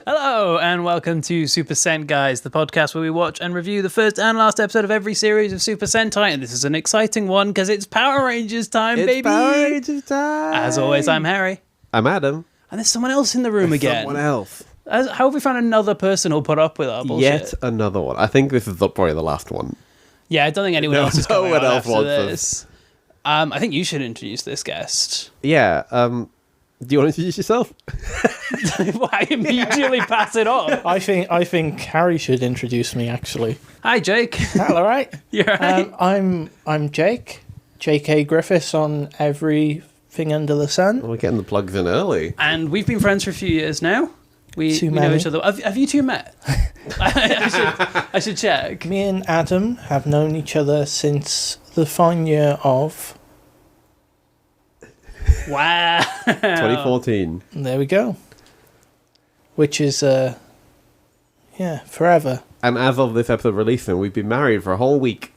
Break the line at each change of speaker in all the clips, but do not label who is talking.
Hello and welcome to Super Sent Guys, the podcast where we watch and review the first and last episode of every series of Super Sentai, and this is an exciting one because it's Power Rangers time, baby!
It's Power Rangers time!
As always, I'm Harry.
I'm Adam.
And there's someone else in the room again.
Someone else.
How have we found another person who'll put up with our bullshit?
Yet another one. I think this is probably the last one.
Yeah, I don't think anyone else is coming out after
wants
this. I think you should introduce this guest.
Yeah, do you want to introduce yourself?
Why immediately pass it on?
I think Harry should introduce me, actually.
Hi, Jake.
Hello, right?
You're right.
I'm Jake. J.K. Griffiths on everything under the sun.
We're getting the plugs in early.
And we've been friends for a few years now. We know each other. Have you two met? I should check.
Me and Adam have known each other since the fine year of...
Wow.
2014.
There we go. Which is, forever.
And as of this episode releasing, we've been married for a whole week.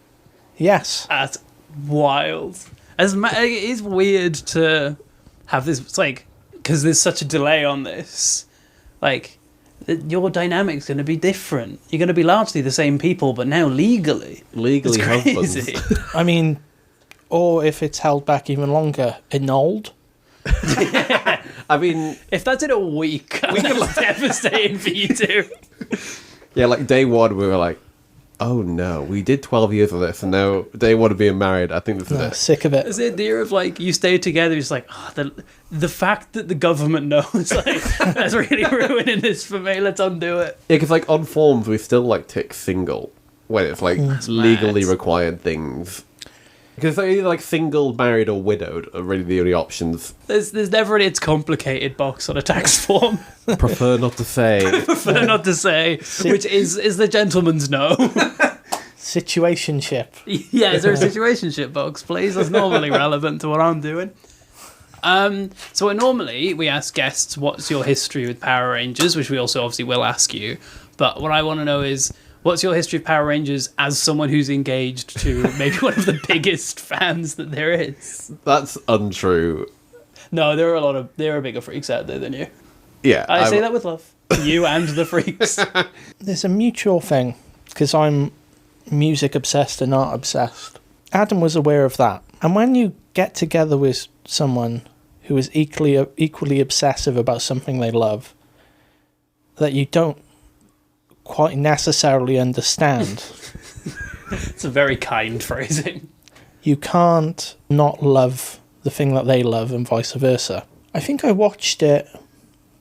Yes.
That's wild. It is weird to have this, it's like, because there's such a delay on this. Like, your dynamic's going to be different. You're going to be largely the same people, but now legally.
Legally
crazy.
husbands.
I mean, or if it's held back even longer, annulled.
Yeah.
I mean...
If that's in a week, that's devastating for you two.
Yeah, like day one, we were like, oh no, we did 12 years of this, and now day one of being married, I think this is it.
Sick of it.
It's the idea of, like, you stay together, it's like, the fact that the government knows, like, that's really ruining this for me, let's undo it.
Yeah, because, like, on forms, we still, like, tick single, when it's, like, legally required things. Because they're either, like, single, married, or widowed are really the only options.
There's never an it's complicated box on a tax form.
Prefer not to say.
Prefer not to say, which is the gentleman's no.
Situationship.
Yeah, is there a situationship box, please? That's normally relevant to what I'm doing. So normally we ask guests, what's your history with Power Rangers, which we also obviously will ask you. But what I want to know is, what's your history of Power Rangers as someone who's engaged to maybe one of the biggest fans that there is?
That's untrue.
No, there are bigger freaks out there than you.
Yeah.
I say that with love. You and the freaks.
There's a mutual thing, because I'm music obsessed and art obsessed. Adam was aware of that. And when you get together with someone who is equally obsessive about something they love, that you don't quite necessarily understand.
It's a very kind phrasing.
You can't not love the thing that they love and vice versa. I think I watched it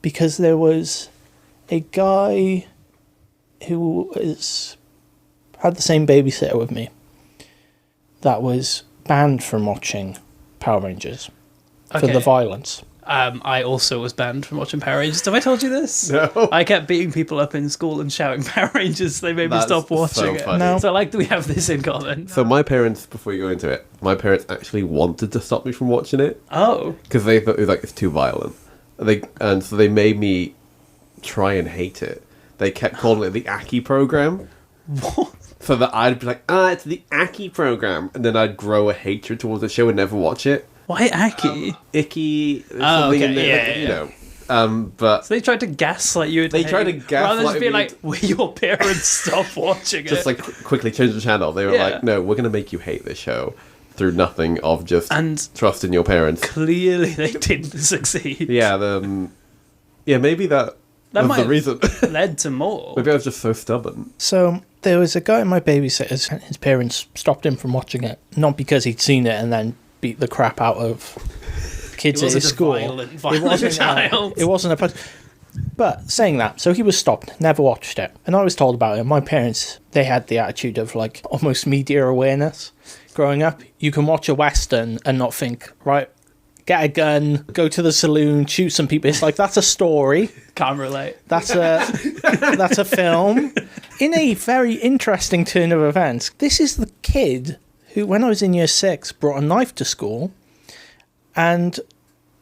because there was a guy who had the same babysitter with me that was banned from watching Power Rangers for the violence.
I also was banned from watching Power Rangers. Have I told you this?
No.
I kept beating people up in school and shouting Power Rangers. They made me stop watching it.
No.
So I like that we have this in common.
So my parents, before you go into it, my parents actually wanted to stop me from watching it.
Oh.
Because they thought it was like, it's too violent. And so they made me try and hate it. They kept calling it the Aki program.
What?
So that I'd be like, it's the Aki program. And then I'd grow a hatred towards the show and never watch it.
Why Aki?
Icky.
Oh, okay.
In there,
Yeah.
You know. But
So they tried to gaslight you.
They tried to gaslight
rather than just be
me
like, will your parents stop watching
just
it?
like quickly change the channel. They were like, no, we're going to make you hate this show through nothing of just trust in your parents.
Clearly they didn't succeed.
Yeah, maybe that was
might
the reason.
led to more.
Maybe I was just so stubborn.
So there was a guy in my babysitter's, and his parents stopped him from watching it, not because he'd seen it and then beat the crap out of kids at his school.
Violent child.
It wasn't a... But saying that, so he was stopped, never watched it. And I was told about it. My parents, they had the attitude of like almost media awareness. Growing up, you can watch a Western and not think, right, get a gun, go to the saloon, shoot some people. It's like, that's a story.
Can't relate.
That's a film. In a very interesting turn of events, this is the kid who, when I was in year 6, brought a knife to school and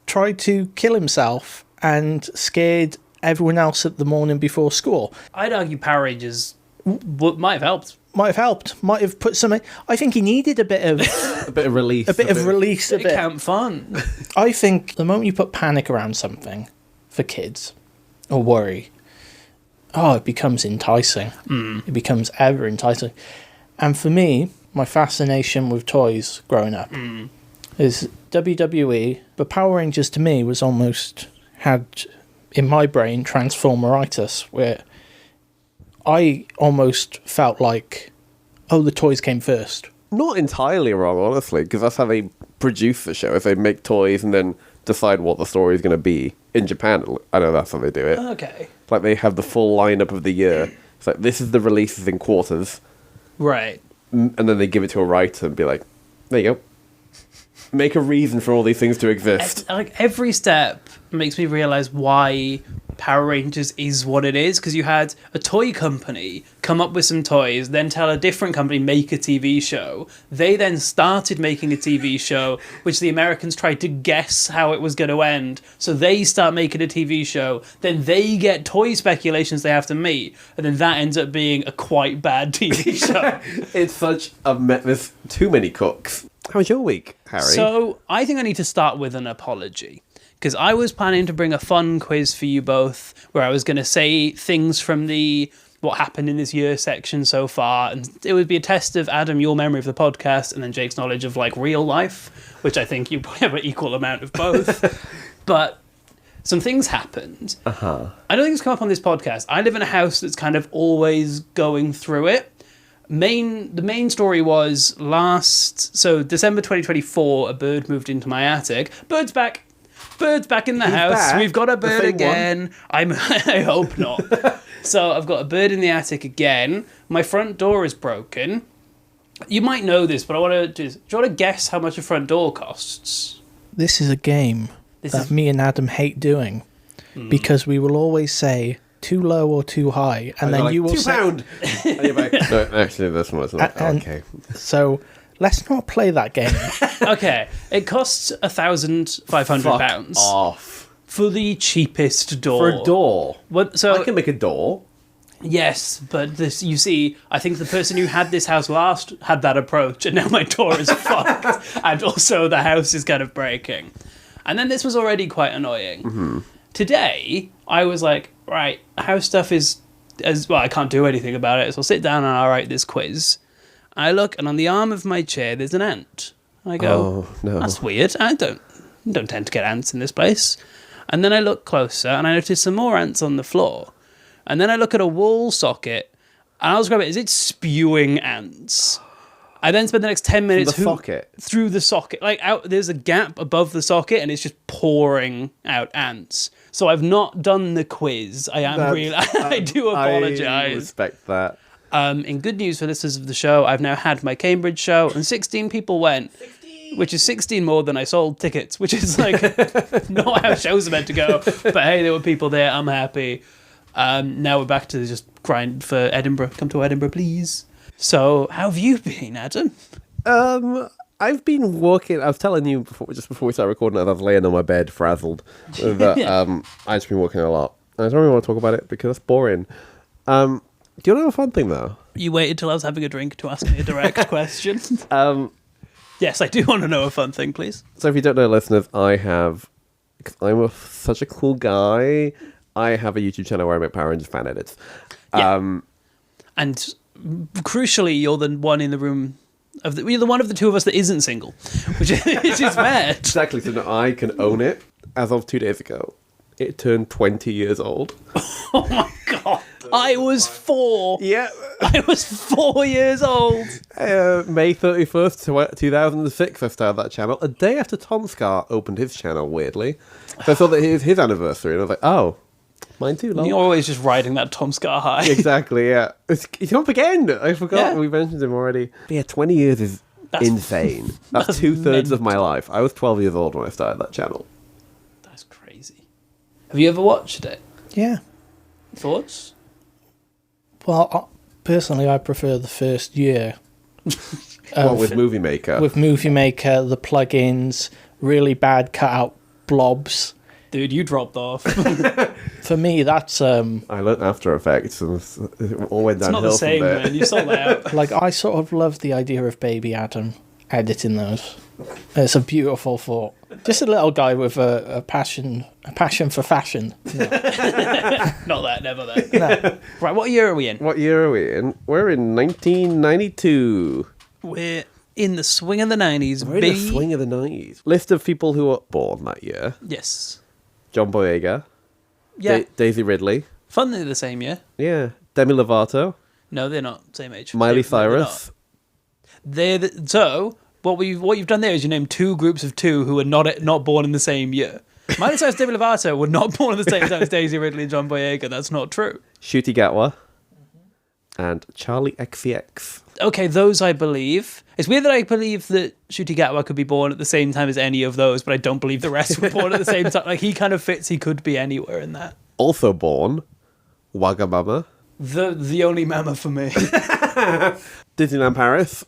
tried to kill himself and scared everyone else at the morning before school.
I'd argue Power Rangers might have helped
might have helped. Might have put something. I think he needed a bit of
release.
a bit of release. A bit.
Camp fun.
I think the moment you put panic around something for kids or worry, it becomes enticing. It becomes ever enticing. And for me, my fascination with toys growing up is WWE, but Power Rangers to me was almost had in my brain Transformeritis, where I almost felt like, the toys came first.
Not entirely wrong, honestly, because that's how they produce the show. If they make toys and then decide what the story is going to be. In Japan, I know that's how they do it.
Okay.
Like, they have the full lineup of the year. It's like, this is the releases in quarters.
Right.
And then they give it to a writer and be like, there you go. Make a reason for all these things to exist.
Like, every step makes me realise why Power Rangers is what it is, because you had a toy company come up with some toys, then tell a different company make a TV show. They then started making a TV show, which the Americans tried to guess how it was going to end. So they start making a TV show, then they get toy speculations they have to meet, and then that ends up being a quite bad TV show.
It's such a... There's too many cooks. How was your week, Harry?
So I think I need to start with an apology. Because I was planning to bring a fun quiz for you both, where I was going to say things from the what happened in this year section so far, and it would be a test of Adam, your memory of the podcast, and then Jake's knowledge of like real life, which I think you probably have an equal amount of both. But some things happened. I don't think it's come up on this podcast. I live in a house that's kind of always going through it. The main story was December 2024, a bird moved into my attic. Bird's back. Bird's back in the house.
Back.
We've got a bird again. I hope not. So I've got a bird in the attic again. My front door is broken. You might know this, but do you want to guess how much a front door costs?
This is a game that me and Adam hate doing because we will always say too low or too high, and then you will say
£2. And you're like, no, actually, this one's not. Okay.
So let's not play that game.
Okay, it costs £1,500
off
for the cheapest door.
for a door.
So
I can make a door.
Yes, but this, you see, I think the person who had this house last had that approach, and now my door is fucked, and also the house is kind of breaking. And then this was already quite annoying. Today, I was like, right, house stuff is, I can't do anything about it, so I'll sit down and I'll write this quiz. I look, and on the arm of my chair, there's an ant. I go,
no.
That's weird. I don't tend to get ants in this place. And then I look closer, and I notice some more ants on the floor. And then I look at a wall socket, and I'll describe it as it's spewing ants. I then spend the next 10 minutes through the socket. Like, there's a gap above the socket, and it's just pouring out ants. So I've not done the quiz. I do apologise.
I respect that.
In good news for listeners of the show, I've now had my Cambridge show, and 16 people went. 16! Which is 16 more than I sold tickets, which is like not how shows are meant to go. But hey, there were people there. I'm happy. Now we're back to just grind for Edinburgh. Come to Edinburgh, please. So, how have you been, Adam?
I've been working. I was telling you just before we started recording that I was laying on my bed, frazzled. That I've just been working a lot. I don't really want to talk about it because it's boring. Do you know a fun thing though? You
waited till I was having a drink to ask me a direct question. Yes, I do want to know a fun thing, please.
So, if you don't know, listeners, I'm such a cool guy. I have a YouTube channel where I make Power Rangers fan edits.
Yeah. And crucially, you're the one in the room. You're the one of the two of us that isn't single, which is mad.
Exactly. So now I can own it. As of 2 days ago, it turned 20 years old.
Oh my god! I was 4.
Yeah.
I was 4 years old.
May 31st, 2006, I started that channel. A day after Tom Scar opened his channel, weirdly. So I saw that it was his anniversary, and I was like, oh, mine too, lol.
You're always just riding that Tom Scar high.
Exactly, yeah. He's up again! I forgot, we mentioned him already. But yeah, 20 years is insane. That's 2/3 of my life. I was 12 years old when I started that channel.
That's crazy. Have you ever watched it?
Yeah.
Thoughts?
Well, personally, I prefer the first year.
With Movie Maker?
With Movie Maker, the plugins, really bad cutout blobs.
Dude, you dropped off.
For me, that's
I learnt After Effects, and it all went
It's not
downhill
the same,
from there.
man. You saw that out.
like I sort of love the idea of Baby Adam editing those. It's a beautiful thought. Just a little guy with a passion for fashion.
Not that, never that. Right, what year are we in?
What year are we in? We're in 1992.
We're in the swing of the 90s,
We're in
baby.
the swing of the 90s. List of people who were born that year.
Yes.
John Boyega.
Yeah.
Daisy Ridley.
Funnily the same year.
Yeah. Demi Lovato.
No, they're not same age.
Miley
They're not.
Cyrus.
So what you've done there is you named two groups of two who were not born in the same year. Miley Cyrus and Demi Lovato were not born at the same time as Daisy Ridley and John Boyega. That's not true.
Ncuti Gatwa. And Charlie XCX.
Okay, those I believe. It's weird that I believe that Ncuti Gatwa could be born at the same time as any of those, but I don't believe the rest were born at the same time. Like, he kind of fits, he could be anywhere in that.
Also born, Wagamama.
The only mama for me.
Disneyland Paris.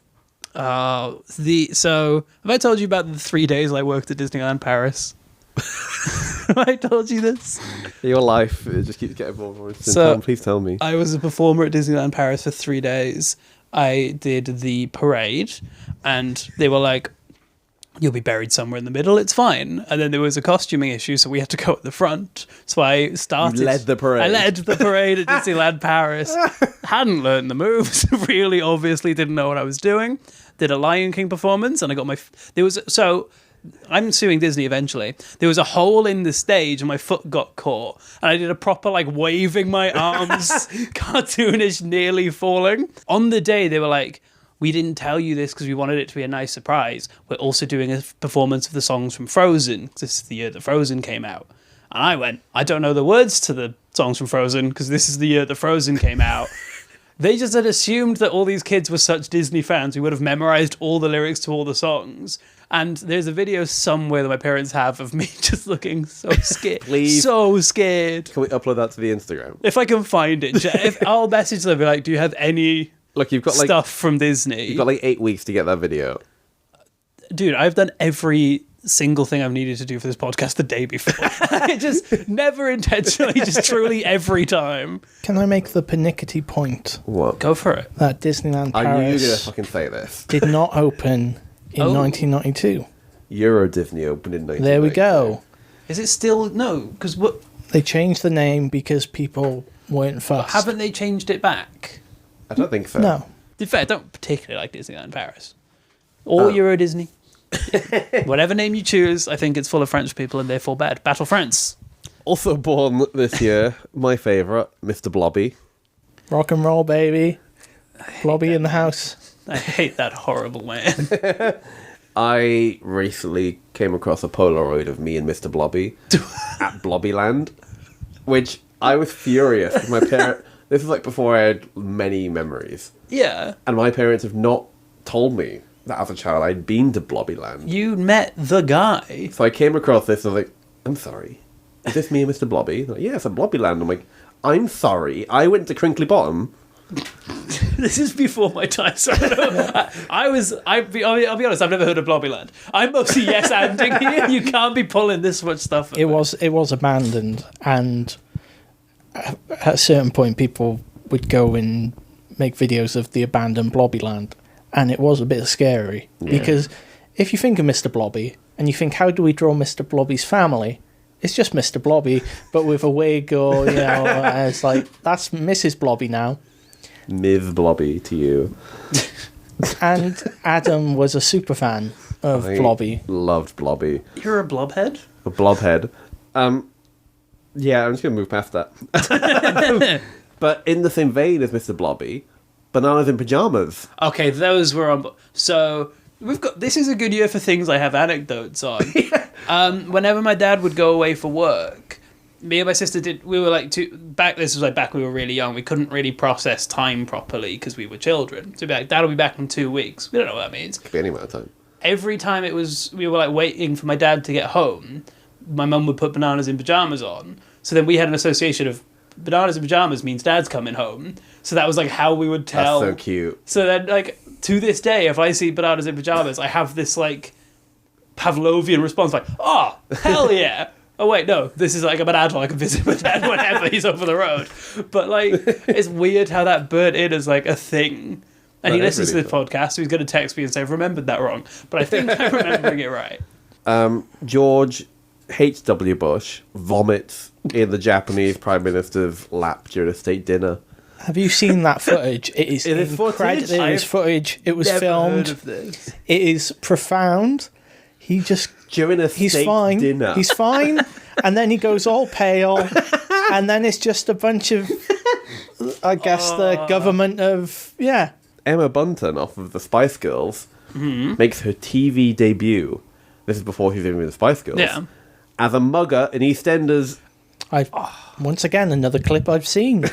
So have I told you about the 3 days I worked at Disneyland Paris? Have I told you this?
Your life, it just keeps getting more and more interesting.
So-
Please tell me.
I was a performer at Disneyland Paris for 3 days. I did the parade, and they were like, "You'll be buried somewhere in the middle, it's fine." And then there was a costuming issue, so we had to go at the front. So I started...
You led the parade.
I led the parade at Disneyland Paris. Hadn't learned the moves, really obviously didn't know what I was doing. Did a Lion King performance, and I got I'm suing Disney eventually. There was a hole in the stage and my foot got caught. And I did a proper, waving my arms, cartoonish, nearly falling. On the day, they were like, "We didn't tell you this because we wanted it to be a nice surprise. We're also doing a performance of the songs from Frozen. This is the year that Frozen came out." And I went, "I don't know the words to the songs from Frozen because this is the year that Frozen came out." They just had assumed that all these kids were such Disney fans. We would have memorized all the lyrics to all the songs. And there's a video somewhere that my parents have of me just looking so scared.
Please.
So scared.
Can we upload that to the Instagram?
If I can find it. I'll message them and be like, "Do you have any
Look, you've got
stuff from Disney?"
You've got 8 weeks to get that video.
Dude, I've done every single thing I've needed to do for this podcast the day before. I just never intentionally, just truly every time.
Can I make the pernickety point
What?
Go for it.
that Disneyland
I knew you were going to
Paris
fucking say this.
did not open in
Oh.
1992?
Euro Disney opened in 1992.
There we go.
Is it still... No, because what...
They changed the name because people weren't fussed.
Haven't they changed it back?
I don't think so.
No.
To be fair, I don't particularly like Disneyland Paris. Or Euro Disney. Whatever name you choose, I think it's full of French people and therefore bad. Battle France.
Also born this year, my favourite, Mr. Blobby.
Rock and roll, baby. Blobby in the house.
I hate that horrible man.
I recently came across a Polaroid of me and Mr. Blobby at Blobbyland, which I was furious with my parents. This was before I had many memories.
Yeah.
And my parents have not told me that as a child I'd been to Blobbyland.
You met the guy.
So I came across this and I was like, "I'm sorry. Is this me and Mr. Blobby?" They're like, "Yeah, it's at Blobbyland." I'm like, "I'm sorry. I went to Crinkly Bottom."
This is before my time, so I don't know. I'll be honest, I've never heard of Blobbyland. I'm mostly yes-anding here. You can't be pulling this much stuff at
It
me.
was abandoned, and at a certain point, people would go and make videos of the abandoned Blobbyland, and it was a bit scary because if you think of Mr. Blobby and you think, how do we draw Mr. Blobby's family? It's just Mr. Blobby, but with a wig, or it's like that's Mrs. Blobby now.
Ms. Blobby to you.
And Adam was a super fan of Blobby.
Loved Blobby.
You're a blobhead?
A blobhead. Yeah, I'm just going to move past that. But in the same vein as Mr. Blobby, Bananas in Pyjamas.
Okay, those were on... So, this is a good year for things I have anecdotes on. Whenever my dad would go away for work, me and my sister we were this was back when we were really young. We couldn't really process time properly because we were children. So Dad will be back in 2 weeks. We don't know what that means.
Could be any amount of time.
Every time we were waiting for my dad to get home, my mum would put Bananas in Pyjamas on. So then we had an association of Bananas in Pyjamas means Dad's coming home. So that was how we would tell.
That's so cute.
So then to this day, if I see Bananas in Pyjamas, I have this Pavlovian response oh, hell yeah. Oh wait, no, this is like I'm an adult, I can visit my dad whenever he's over the road. But like, it's weird how that burnt in as like a thing. And he listens to this podcast, so he's going to text me and say, I've remembered that wrong. But I think I'm remembering it right.
George H.W. Bush vomits in the Japanese Prime Minister's lap during a state dinner.
Have you seen that footage? It is
footage?
It is footage. It was
Never
filmed.
heard of this.
It is profound. He just
During a
he's
state
fine.
dinner.
He's fine, and then he goes all pale, and then it's just a bunch of, I guess, the government of
Emma Bunton off of the Spice Girls makes her TV debut. This is before she's even in the Spice Girls.
Yeah.
As a mugger in EastEnders.
Once again, another clip I've seen.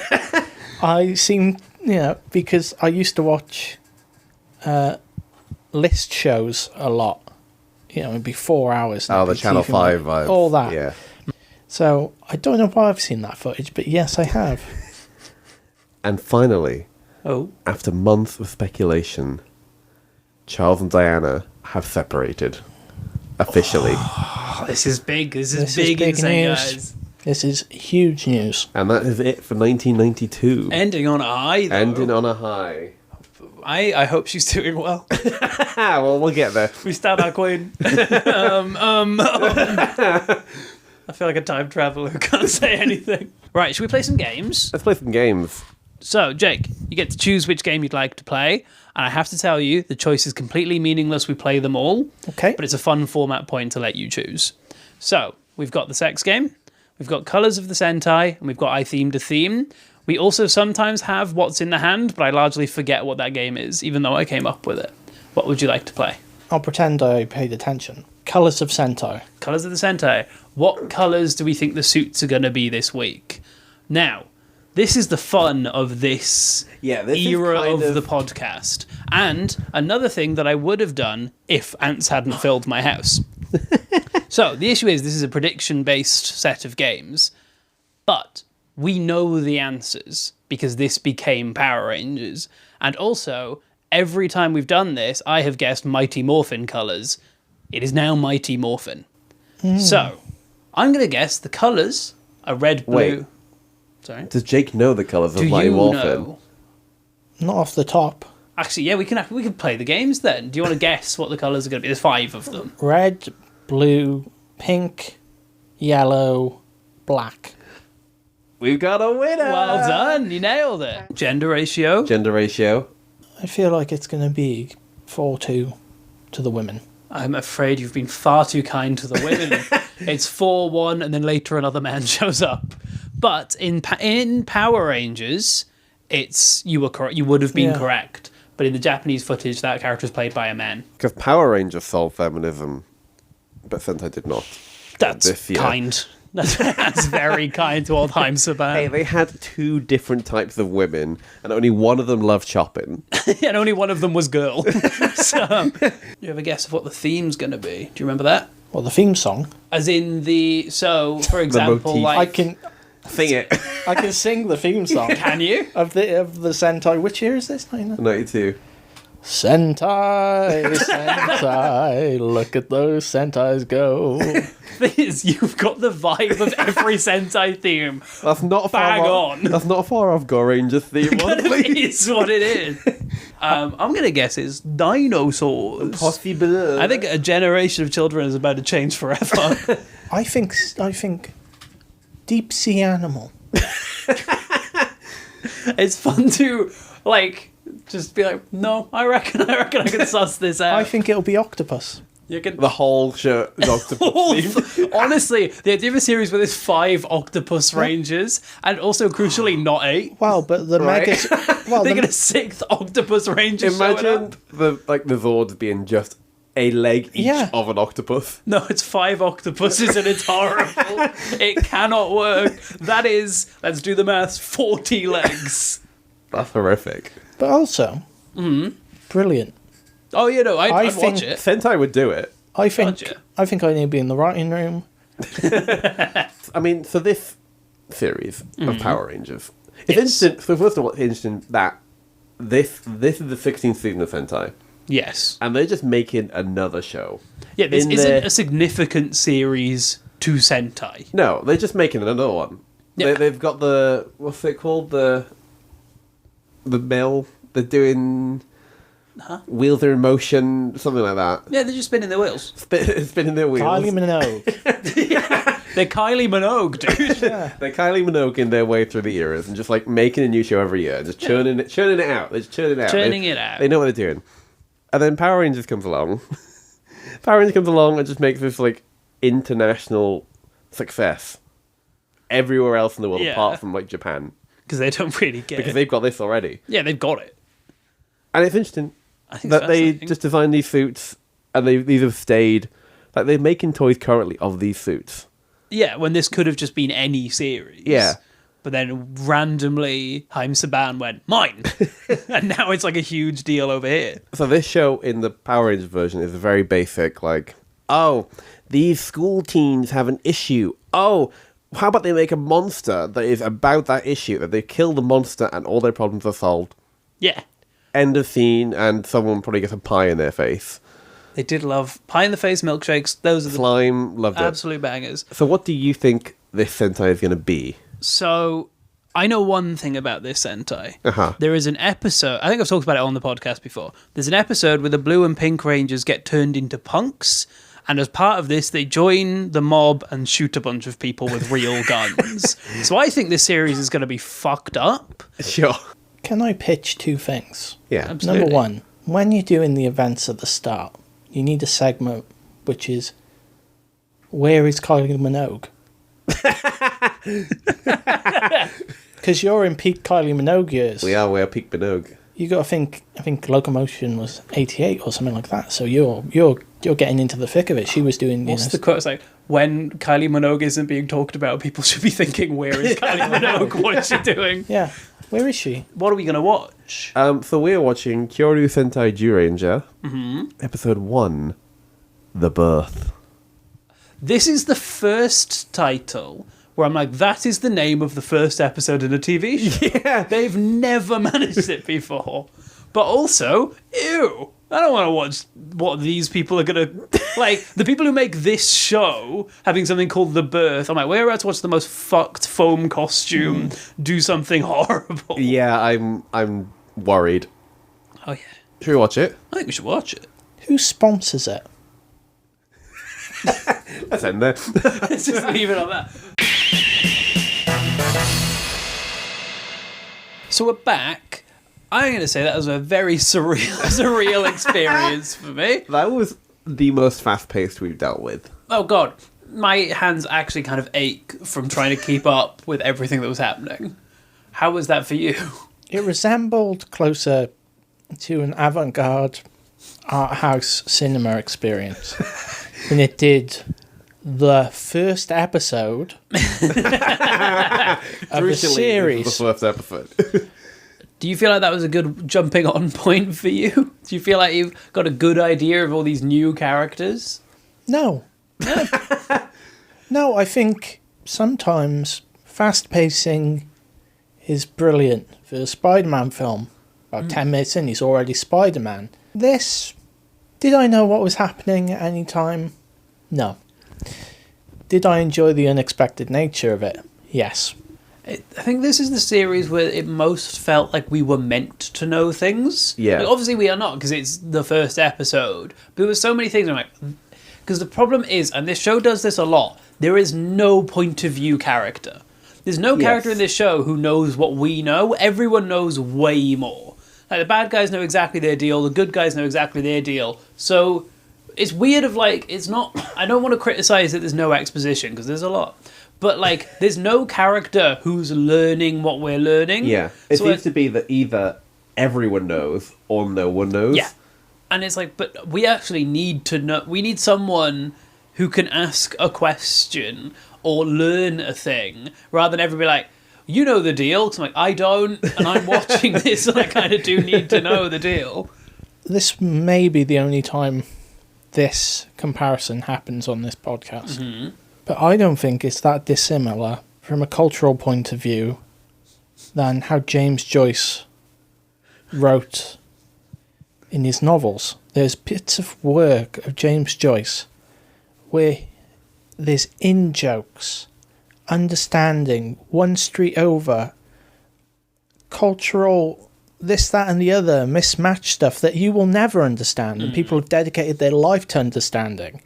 I seem, because I used to watch list shows a lot. It'd be 4 hours.
Oh, the Channel 5 vibe.
All that.
Yeah.
So I don't know why I've seen that footage, but yes, I have.
And finally,
Oh.
after months of speculation, Charles and Diana have separated. Officially.
Oh, this is big. This is
This is
big,
big
insane,
news.
guys.
This is huge news.
And that is it for 1992.
Ending on a high, though.
Ending on a high.
I hope she's doing well.
Well, we'll get there.
We stab our queen. I feel like a time traveler who can't say anything. Right, should we play some games?
Let's play some games.
So, Jake, you get to choose which game you'd like to play. And I have to tell you, the choice is completely meaningless. We play them all.
Okay.
But it's a fun format point to let you choose. So, we've got the sex game. We've got colours of the Sentai. And we've got I themed a theme. We also sometimes have What's in the Hand, but I largely forget what that game is, even though I came up with it. What would you like to play?
I'll pretend I paid attention. Colours of Sentai.
Colours of the Sentai. What colours do we think the suits are going to be this week? Now, this is the fun of this era of the podcast. And another thing that I would have done if ants hadn't filled my house. So, the issue is this is a prediction-based set of games, but we know the answers because this became Power Rangers. And also, every time we've done this, I have guessed Mighty Morphin colours. It is now Mighty Morphin. So, I'm going to guess the colours are red, blue...
Wait.
Sorry?
Does Jake know the colours of
Do
Mighty
you
Morphin?
know?
Not off the top.
Actually, yeah, we can play the games then. Do you want to guess what the colours are going to be? There's 5 of them.
Red, blue, pink, yellow, black.
We've got a winner!
Well done, you nailed it. Gender ratio.
Gender ratio.
I feel like it's going to be 4-2 to the women.
I'm afraid you've been far too kind to the women. It's 4-1, and then later another man shows up. But in Power Rangers, you were correct. You would have been correct. But in the Japanese footage, that character is played by a man.
Because Power Rangers solved feminism, but Sentai did not.
That's
This year.
kind. That's very kind to old Heimsaban.
Hey, they had 2 different types of women, and only one of them loved shopping.
And only one of them was girl. So, you have a guess of what the theme's going to be? Do you remember that?
Well, the theme song.
As in for example,
motif.
like...
I can
Sing it.
sing the theme song.
Can you?
Of the Sentai. Which year is this?
92.
Sentai, Sentai, look at those Sentais go.
Thing is, you've got the vibe of every Sentai theme.
That's not far
Bang
off.
on.
That's not far off Go Rangers theme,
It
honestly.
is what it is. I'm going to guess it's dinosaurs.
Possible.
I think a generation of children is about to change forever.
I think deep sea animal.
It's fun to, just be like, no, I reckon I can suss this out.
I think it'll be octopus.
You can...
The whole show is octopus theme.
Honestly, the idea of a series where there's 5 octopus rangers and also crucially not 8.
Well, but the
Right.
megas. Well,
They
the,
get a 6th octopus ranger showing
Imagine
up.
the Zords being just a leg each
Yeah.
of an octopus.
No, it's 5 octopuses and it's horrible. It cannot work. That is, let's do the maths, 40 legs.
That's horrific.
but also, brilliant.
Oh, I'd
think-
watch it.
Sentai would do it.
I think
Gotcha.
I need to be in the writing room.
I mean, so this series of Power Rangers, it's interesting. So first of all, it's interesting that this is the 16th season of Sentai,
Yes.
and they're just making another show.
Yeah, this
In
isn't
their-
a significant series to Sentai.
No, they're just making another one.
Yeah.
They've got the... What's it called? The mill. They're doing... Wheels are in motion, something like that.
Yeah, they're just spinning their wheels.
Spinning their wheels.
Kylie Minogue.
They're Kylie Minogue, dude.
Yeah.
They're Kylie Minogue their way through the eras and just like making a new show every year, just churning it out. They're just churning it out.
Churning it out.
They know what they're doing. And then Power Rangers comes along. Power Rangers comes along and just makes this like international success everywhere else in the world apart from like Japan,
Because they don't really get
because
it.
they've got this already.
Yeah, they've got it.
And it's interesting
I think
that
it's
they
fascinating.
just designed these suits and these have stayed. Like they're making toys currently of these suits.
Yeah, when this could have just been any series.
Yeah.
But then randomly, Haim Saban went, mine! And now it's like a huge deal over here.
So this show in the Power Rangers version is very basic, like, oh, these school teens have an issue. Oh, how about they make a monster that is about that issue, that they kill the monster and all their problems are solved.
Yeah.
End of scene, and someone probably gets a pie in their face.
They did love pie in the face milkshakes. Those are the
Slime, loved it.
absolute bangers.
So what do you think this Sentai is going to be?
So, I know one thing about this Sentai.
Uh-huh.
There is an episode, I think I've talked about it on the podcast before. There's an episode where the blue and pink rangers get turned into punks, and as part of this, they join the mob and shoot a bunch of people with real guns. So I think this series is going to be fucked up.
Sure.
Can I pitch two things?
Yeah.
Absolutely.
Number one, when you're doing the events at the start, you need a segment which is, where is Kylie Minogue? Because you're in peak Kylie Minogue years.
We're peak Minogue.
You got to think. I think Locomotion was 88 or something like that. So you're getting into the thick of it. She was doing.
What's the quote? It's like, when Kylie Minogue isn't being talked about, people should be thinking, where is Kylie Minogue? What is she doing?
Yeah. Where is she?
What are we going to watch?
So we're watching Kyoryu Sentai Zyuranger, episode 1, The Birth.
This is the first title where I'm like, that is the name of the first episode in a TV show.
Yeah.
They've never managed it before. But also, ew. I don't want to watch what these people are going to... Like, the people who make this show having something called The Birth, I'm like, we're about to watch the most fucked foam costume do something horrible.
Yeah, I'm worried.
Oh, yeah.
Should we watch it?
I think we should watch it.
Who sponsors it?
Let's end there.
Let's just leave it on that. So we're back. I'm going to say that was a very surreal experience for me.
That was the most fast-paced we've dealt with.
Oh, God. My hands actually kind of ache from trying to keep up with everything that was happening. How was that for you?
It resembled closer to an avant-garde art house cinema experience than it did the first episode of the series.
The first episode.
Do you feel like that was a good jumping on point for you? Do you feel like you've got a good idea of all these new characters?
No. No, I think sometimes fast pacing is brilliant. For a Spider-Man film, about 10 minutes in, he's already Spider-Man. This, did I know what was happening at any time? No. Did I enjoy the unexpected nature of it? Yes.
I think this is the series where it most felt like we were meant to know things.
Yeah.
Like, obviously we are not, because it's the first episode. But there were so many things I'm like... Because the problem is, and this show does this a lot, there is no point of view character. There's no character in this show who knows what we know. Everyone knows way more. Like, the bad guys know exactly their deal. The good guys know exactly their deal. So it's weird of, like, it's not... I don't want to criticize that there's no exposition, because there's a lot. But, like, there's no character who's learning what we're learning.
Yeah. It
So
seems to be that either everyone knows or no one knows.
Yeah. And it's like, but we actually need to know... We need someone who can ask a question or learn a thing, rather than everybody like, you know the deal. Because I'm like, I don't, and I'm watching this, and I kind of do need to know the deal.
This may be the only time this comparison happens on this podcast. Mm-hmm. But I don't think it's that dissimilar from a cultural point of view than how James Joyce wrote in his novels. There's bits of work of James Joyce where there's in-jokes, understanding, one street over, cultural this, that and the other, mismatched stuff that you will never understand, and people have dedicated their life to understanding.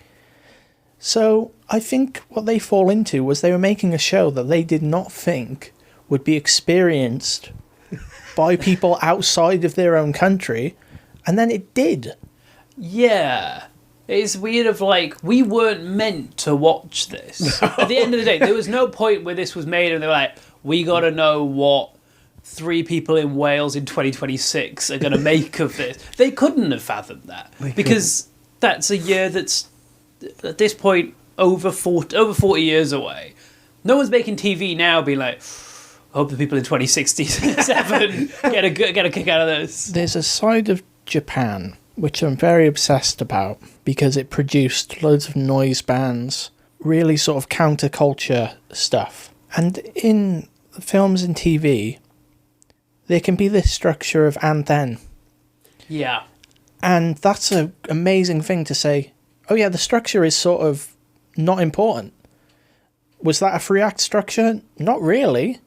So I think what they fall into was they were making a show that they did not think would be experienced by people outside of their own country, and then it did.
Yeah. It's weird of like, we weren't meant to watch this. At the end of the day, there was no point where this was made and they were like, we gotta know what 3 people in Wales in 2026 are gonna make of this. They couldn't have fathomed that. Because that's a year that's, at this point, over 40 years away. No one's making TV now being like, I hope the people in 2067 get a kick out of this.
There's a side of Japan which I'm very obsessed about because it produced loads of noise bands, really sort of counterculture stuff. And in films and TV, there can be this structure of and then.
Yeah.
And that's an amazing thing to say, oh yeah, the structure is sort of not important. Was that a 3-act structure? Not really.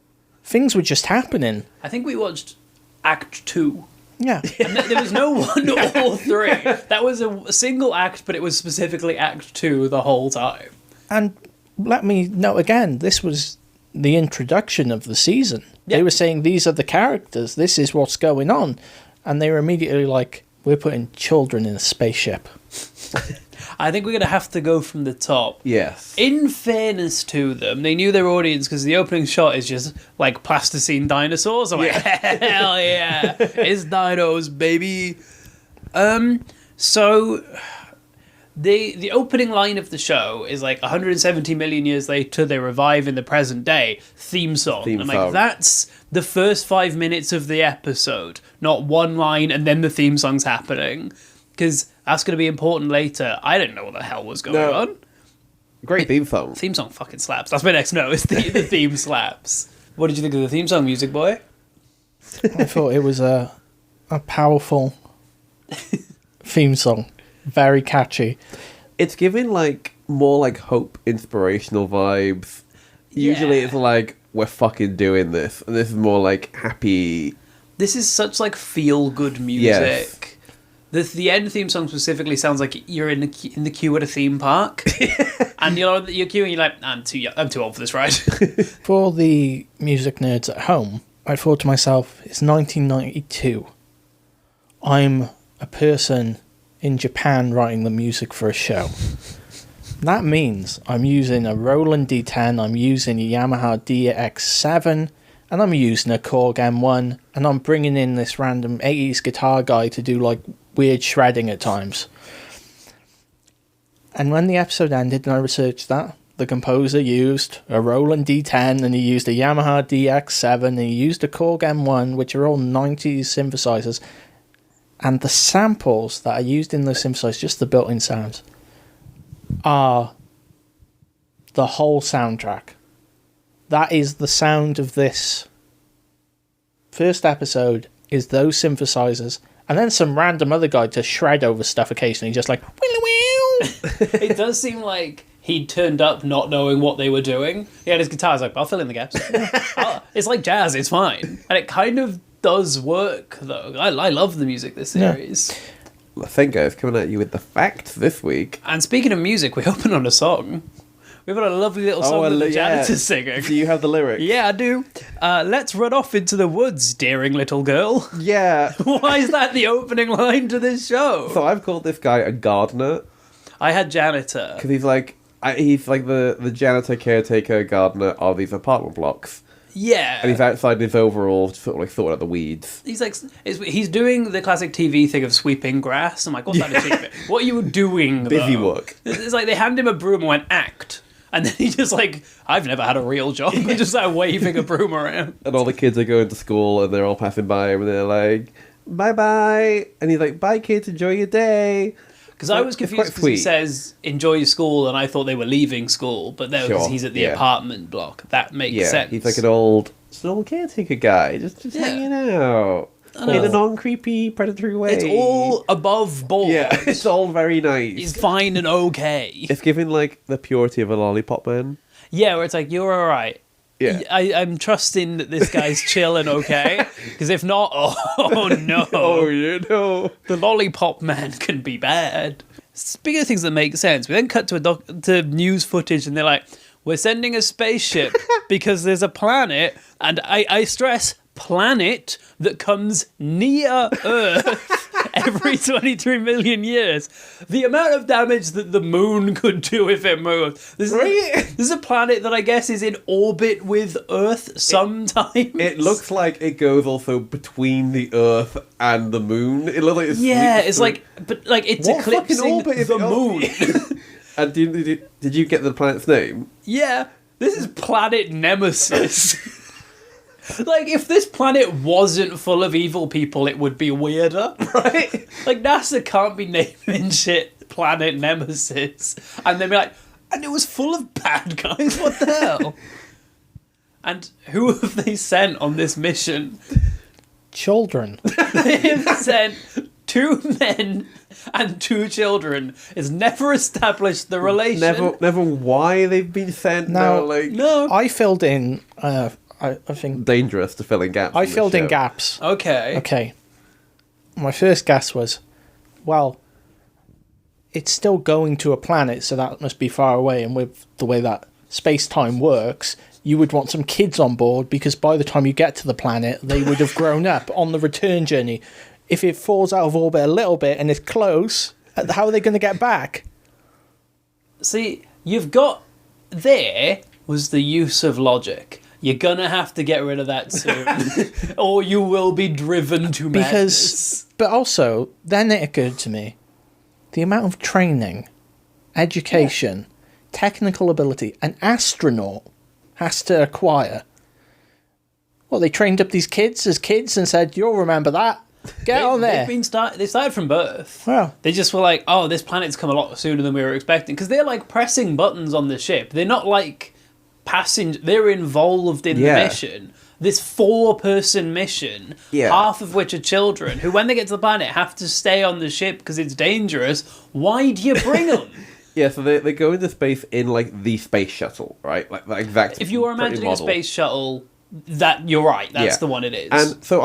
Things were just happening.
I think we watched Act 2.
Yeah.
And there was no 1 or 3. That was a single act, but it was specifically Act 2 the whole time.
And let me note again, this was the introduction of the season. Yeah. They were saying, these are the characters, this is what's going on. And they were immediately like, we're putting children in a spaceship.
I think we're going to have to go from the top.
Yes.
In fairness to them, they knew their audience because the opening shot is just like plasticine dinosaurs. I'm like, hell yeah, it's dinos, baby. So the opening line of the show is like 170 million years later, they revive in the present day. Theme song. I'm like, that's the first 5 minutes of the episode, not one line and then the theme song's happening. Because that's going to be important later. I didn't know what the hell was going on.
Great theme song.
Theme song fucking slaps. That's my next note, is the theme slaps. What did you think of the theme song, Music Boy?
I thought it was a powerful theme song. Very catchy.
It's giving like more like hope, inspirational vibes. Usually it's like, we're fucking doing this. And this is more like happy.
This is such like feel-good music.
Yes.
The end theme song specifically sounds like you're in the queue at a theme park, and you're queuing. You're like, I'm too old for this ride.
For the music nerds at home, I thought to myself, it's 1992. I'm a person in Japan writing the music for a show. That means I'm using a Roland D10, I'm using a Yamaha DX7, and I'm using a Korg M1, and I'm bringing in this random 80s guitar guy to do like weird shredding at times. And when the episode ended and I researched that, the composer used a Roland D10 and he used a Yamaha DX7 and he used a Korg M1, which are all 90s synthesizers. And the samples that are used in those synthesizers, just the built-in sounds, are the whole soundtrack. That is the sound of this first episode, is those synthesizers, and then some random other guy to shred over stuff occasionally, just like,
It does seem like he turned up not knowing what they were doing. He had his guitar, he's like, I'll fill in the gaps. It's like jazz, it's fine. And it kind of does work, though. I love the music this series.
Yeah. Thinker is coming at you with the facts this week.
And speaking of music, we open on a song. We've got a lovely little song that the janitor's singing.
Do you have the lyrics?
Yeah, I do. Let's run off into the woods, daring little girl.
Yeah.
Why is that the opening line to this show?
So I've called this guy a gardener.
I had janitor.
Because he's like the janitor, caretaker, gardener of these apartment blocks.
Yeah.
And he's outside in his overalls, sort of like sorting out the weeds.
He's doing the classic TV thing of sweeping grass. I'm like, what's that achievement? What are you doing,
Busy
though?
work.
It's like they hand him a broom and went, act. And then he just like, I've never had a real job. He just like waving a broom around.
And all the kids are going to school and they're all passing by him and they're like, bye-bye. And he's like, bye kids, enjoy your day.
Because I was confused because he says, enjoy your school, and I thought they were leaving school, but no, because he's at the apartment block. That makes sense.
He's like an old caretaker guy, just hanging out. in a non-creepy, predatory way.
It's all above board.
Yeah, it's all very nice.
He's fine and okay.
It's giving, like, the purity of a lollipop man.
Yeah, where it's like, you're alright.
Yeah.
I'm trusting that this guy's chill and okay. Because if not, oh no.
Oh, you know.
The lollipop man can be bad. Speaking of things that make sense, we then cut to news footage and they're like, we're sending a spaceship because there's a planet, and I stress planet, that comes near Earth every 23 million years. The amount of damage that the moon could do if it moved. This is a planet that I guess is in orbit with Earth sometimes.
It looks like it goes also between the Earth and the moon. It looks like
it's like, but like it's
what
eclipsing the moon.
And did you get the planet's name?
Yeah, this is planet Nemesis. Like, if this planet wasn't full of evil people, it would be weirder, right? Like, NASA can't be naming shit Planet Nemesis. And they'd be like, and it was full of bad guys, what the hell? And who have they sent on this mission?
Children.
They've sent 2 men and 2 children. It's never established the relation.
Never why they've been sent.
No.
I
filled in... I think
dangerous to fill in gaps.
I filled in gaps.
Okay.
My first guess was, well, it's still going to a planet, so that must be far away. And with the way that space-time works, you would want some kids on board because by the time you get to the planet, they would have grown up on the return journey. If it falls out of orbit a little bit and it's close, how are they going to get back?
See, you've got... There was the use of logic. You're gonna have to get rid of that soon, or you will be driven to madness.
But also, then it occurred to me, the amount of training, education, technical ability an astronaut has to acquire. Well, they trained up these kids as kids and said, you'll remember that. Get on there.
They started from birth.
Well,
they just were like, oh, this planet's come a lot sooner than we were expecting. Because they're like pressing buttons on the ship. They're not like... they're involved in the mission. This 4-person mission, half of which are children, who when they get to the planet have to stay on the ship because it's dangerous. Why do you bring them?
So they go into space in like the space shuttle, right? Like the exact.
If you were imagining a space shuttle, that you're right. That's the one it is.
And so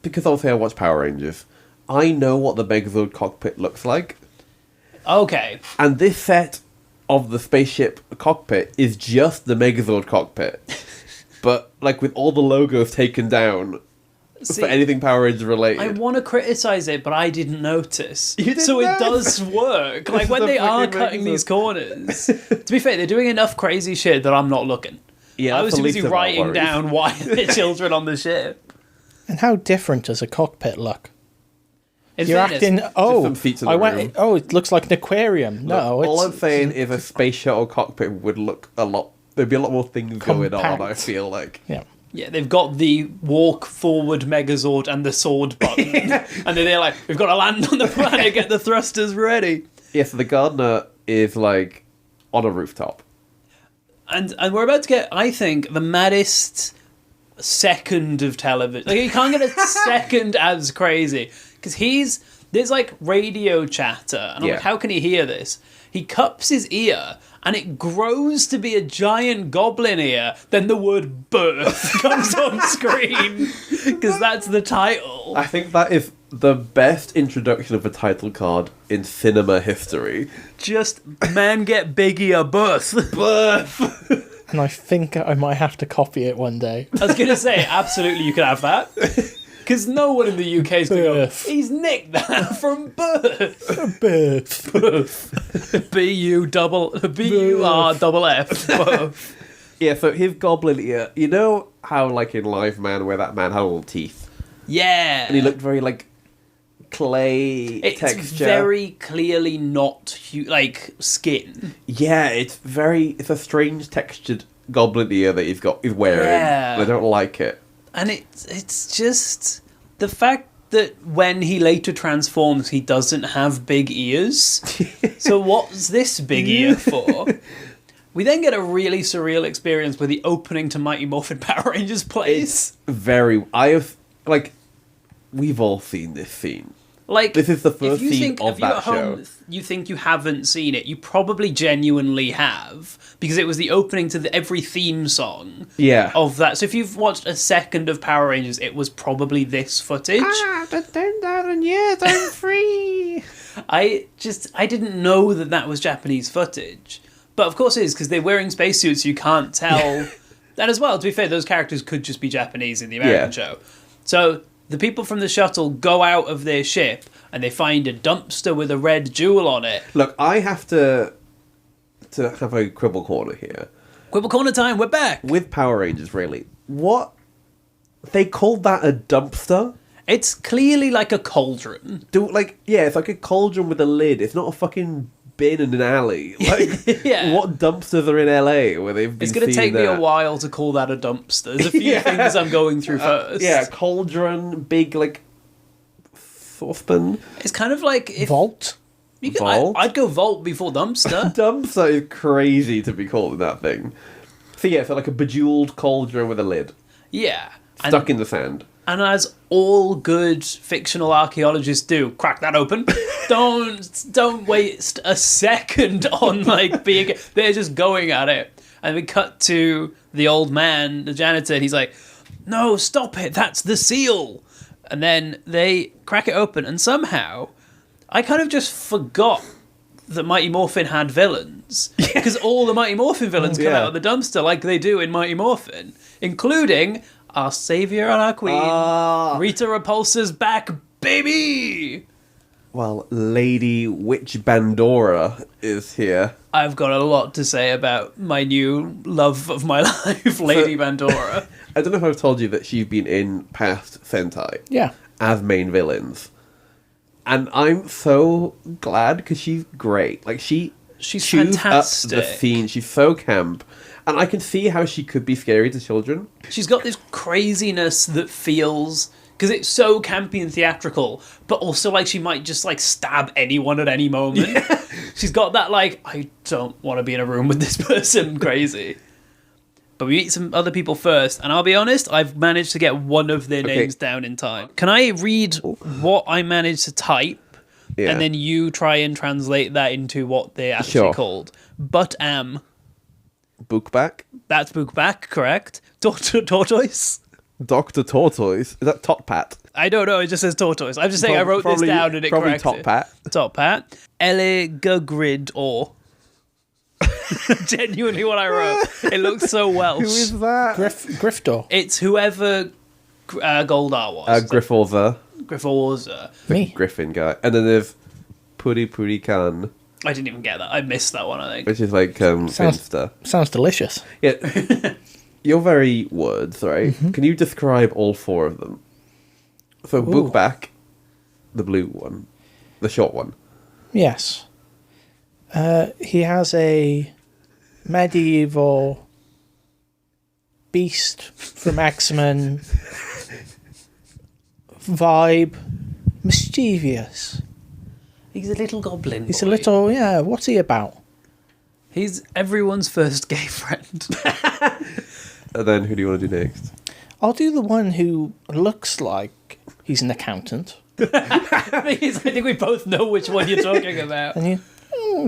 because obviously I watch Power Rangers, I know what the Megazord cockpit looks like.
Okay.
And this set of the spaceship cockpit is just the Megazord cockpit, but like with all the logos taken down for anything Power Rangers related.
I want to criticize it, but I didn't notice.
You didn't
so
know?
It does work. Like when they are cutting these corners. To be fair, they're doing enough crazy shit that I'm not looking.
Yeah,
I was too busy writing down why the children on the ship.
And how different does a cockpit look?
You're
acting. It looks like an aquarium.
No, all I'm saying is a space shuttle cockpit would look a lot. There'd be a lot more things going on. I feel like.
Yeah, they've got the walk forward Megazord and the sword button, and then they're like, "We've got to land on the planet. Get the thrusters ready."
Yeah, so the gardener is like on a rooftop,
and we're about to get, I think, the maddest second of television. Like you can't get a second as crazy. Because there's like radio chatter, and I'm like, how can he hear this? He cups his ear, and it grows to be a giant goblin ear. Then the word birth comes on screen, because that's the title.
I think that is the best introduction of a title card in cinema history.
Just, man get big ear, birth. Birth.
And I think I might have to copy it one day.
I was going to say, absolutely, you could have that. Because no one in the UK is going to go, he's nicked that from birth.
Birth.
B-U-R-F. Birth.
Yeah, so his goblin ear, you know how, like, in Live Man, where that man had all teeth?
Yeah.
And he looked very, like, clay texture.
It's very clearly not, like, skin.
Yeah, it's a strange textured goblin ear that he's wearing. Yeah. I don't like it.
And it's just the fact that when he later transforms, he doesn't have big ears. So what's this big ear for? We then get a really surreal experience with the opening to Mighty Morphin Power Rangers place.
It's very... I have... Like, we've all seen this scene.
Like,
This is the first
if you
scene
think,
of
if you
that
at home,
show.
You think you haven't seen it, you probably genuinely have, because it was the opening to every theme song
Yeah.
of that. So if you've watched a second of Power Rangers, it was probably this footage.
After 10,000 years, I'm free.
I didn't know that was Japanese footage. But of course it is, because they're wearing spacesuits, you can't tell. And as well, to be fair, those characters could just be Japanese in the American show. So the people from the shuttle go out of their ship and they find a dumpster with a red jewel on it.
Look, I have to have a quibble corner here.
Quibble corner time, we're back!
With Power Rangers, really. What? They called that a dumpster?
It's clearly like a cauldron.
It's like a cauldron with a lid. It's not a fucking bin in an alley. Like,
Yeah.
what dumpsters are in LA where they've been
It's going to take me a while to call that a dumpster. There's a few things I'm going through first.
Yeah, cauldron, big, saucepan.
It's kind of like...
Vault?
Vault?
I'd go vault before dumpster.
Dumpster is crazy to be called that thing. So like a bejeweled cauldron with a lid.
Yeah.
Stuck in the sand.
And as all good fictional archaeologists do, crack that open. Don't waste a second on being. They're just going at it, and we cut to the old man, the janitor. And he's like, "No, stop it! That's the seal." And then they crack it open, and somehow, I kind of just forgot that Mighty Morphin had villains, because all the Mighty Morphin villains come out of the dumpster like they do in Mighty Morphin, including our savior and our queen, Rita Repulsa's back, baby!
Well, Lady Witch Bandora is here.
I've got a lot to say about my new love of my life, Lady Bandora.
I don't know if I've told you that she's been in past Sentai.
Yeah.
As main villains. And I'm so glad because she's great. Like, she's chews
fantastic.
up the scene. She's so camp. And I can see how she could be scary to children.
She's got this craziness that feels... Because it's so campy and theatrical, but also, she might just, stab anyone at any moment. Yeah. She's got that, I don't want to be in a room with this person crazy. But we meet some other people first, and I'll be honest, I've managed to get one of their names down in time. Can I read what I managed to type, and then you try and translate that into what they're actually called? But-am.
Bookback?
That's Bookback, correct. Tortoise?
Dr. Tortoise? Is that Top Pat?
I don't know, it just says Tortoise. I'm just saying I wrote this down and it corrects
Top Pat.
Top Pat. Elegagrid or... Genuinely what I wrote. It looks so Welsh.
Who is that?
Grifter.
It's whoever Goldar was.
Grifforza.
Grifforza.
Me.
Griffin guy. And then there's Puri Puri Khan,
I didn't even get that. I missed that one, I think.
which is Finster.
Sounds delicious.
Yeah. You're very words, right?
Mm-hmm.
Can you describe all four of them? So Bookback, the blue one, the short one.
Yes. He has a medieval beast from X-Men vibe. Mischievous.
He's a little goblin.
He's
boy.
a little, what's he about?
He's everyone's first gay friend.
And then who do you want to do next?
I'll do the one who looks like he's an accountant.
I think we both know which one you're talking about.
And